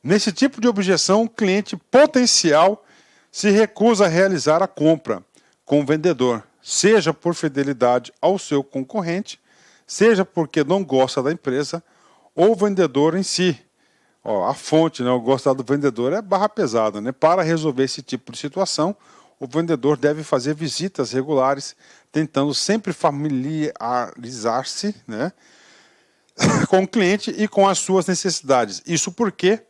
Nesse tipo de objeção, o cliente potencial se recusa a realizar a compra com o vendedor, seja por fidelidade ao seu concorrente, seja porque não gosta da empresa ou o vendedor em si. Ó, a fonte, né, o gostar do vendedor é barra pesada, né? Para resolver esse tipo de situação, o vendedor deve fazer visitas regulares, tentando sempre familiarizar-se, né, com o cliente e com as suas necessidades. Isso porque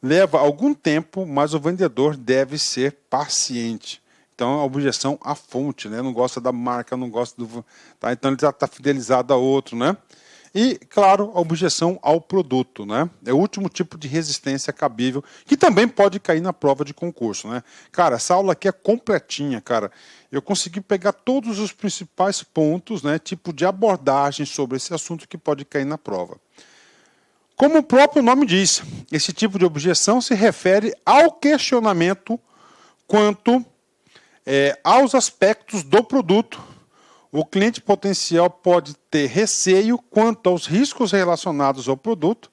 leva algum tempo, mas o vendedor deve ser paciente. Então, a objeção à fonte, né? Não gosta da marca, não gosta do... Tá? Então, ele já está fidelizado a outro, né? E, claro, a objeção ao produto, né? É o último tipo de resistência cabível, que também pode cair na prova de concurso, né? Cara, essa aula aqui é completinha, cara. Eu consegui pegar todos os principais pontos, né? Tipo de abordagem sobre esse assunto que pode cair na prova. Como o próprio nome diz, esse tipo de objeção se refere ao questionamento quanto aos aspectos do produto. O cliente potencial pode ter receio quanto aos riscos relacionados ao produto,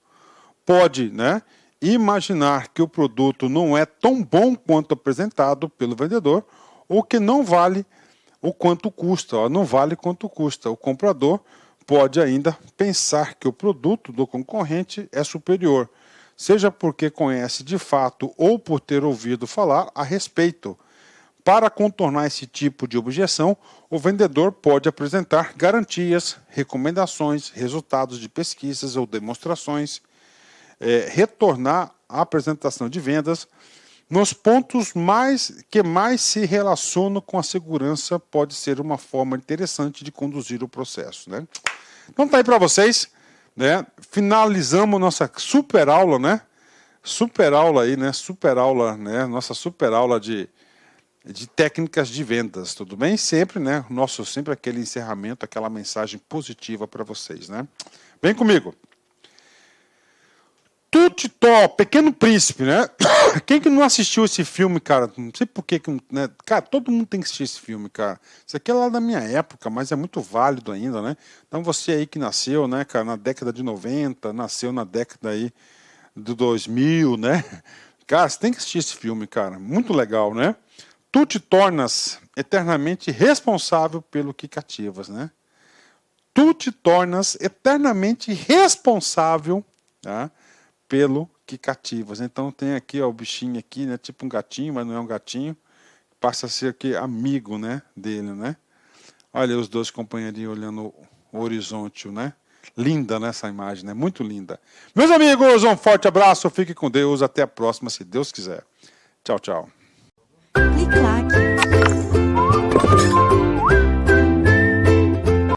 pode, né, imaginar que o produto não é tão bom quanto apresentado pelo vendedor, ou que não vale o quanto custa, ó, não vale quanto custa. O comprador pode ainda pensar que o produto do concorrente é superior, seja porque conhece de fato ou por ter ouvido falar a respeito. Para contornar esse tipo de objeção, o vendedor pode apresentar garantias, recomendações, resultados de pesquisas ou demonstrações, retornar a apresentação de vendas. Nos pontos que mais se relacionam com a segurança, pode ser uma forma interessante de conduzir o processo, né? Então tá aí para vocês, né? Finalizamos nossa super aula, né? Super aula aí, né? Super aula, né? Nossa super aula de técnicas de vendas, tudo bem? Sempre, né? Sempre aquele encerramento, aquela mensagem positiva para vocês, né? Vem comigo. Tutitó, Pequeno Príncipe, né? Quem que não assistiu esse filme, cara? Não sei por que, né? Cara, todo mundo tem que assistir esse filme, cara. Isso aqui é lá da minha época, mas é muito válido ainda, né? Então você aí que nasceu, né, cara, na década de 90, nasceu na década aí do 2000, né? Cara, você tem que assistir esse filme, cara. Muito legal, né? Tu te tornas eternamente responsável pelo que cativas, né? Tu te tornas eternamente responsável, tá, pelo que cativas. Então tem aqui ó, o bichinho aqui, né? Tipo um gatinho, mas não é um gatinho. Passa a ser aqui amigo, né? Dele, né? Olha os dois companheirinhos olhando o horizonte, né? Linda nessa imagem, né? Muito linda. Meus amigos, um forte abraço. Fique com Deus. Até a próxima, se Deus quiser. Tchau, tchau. Clique like.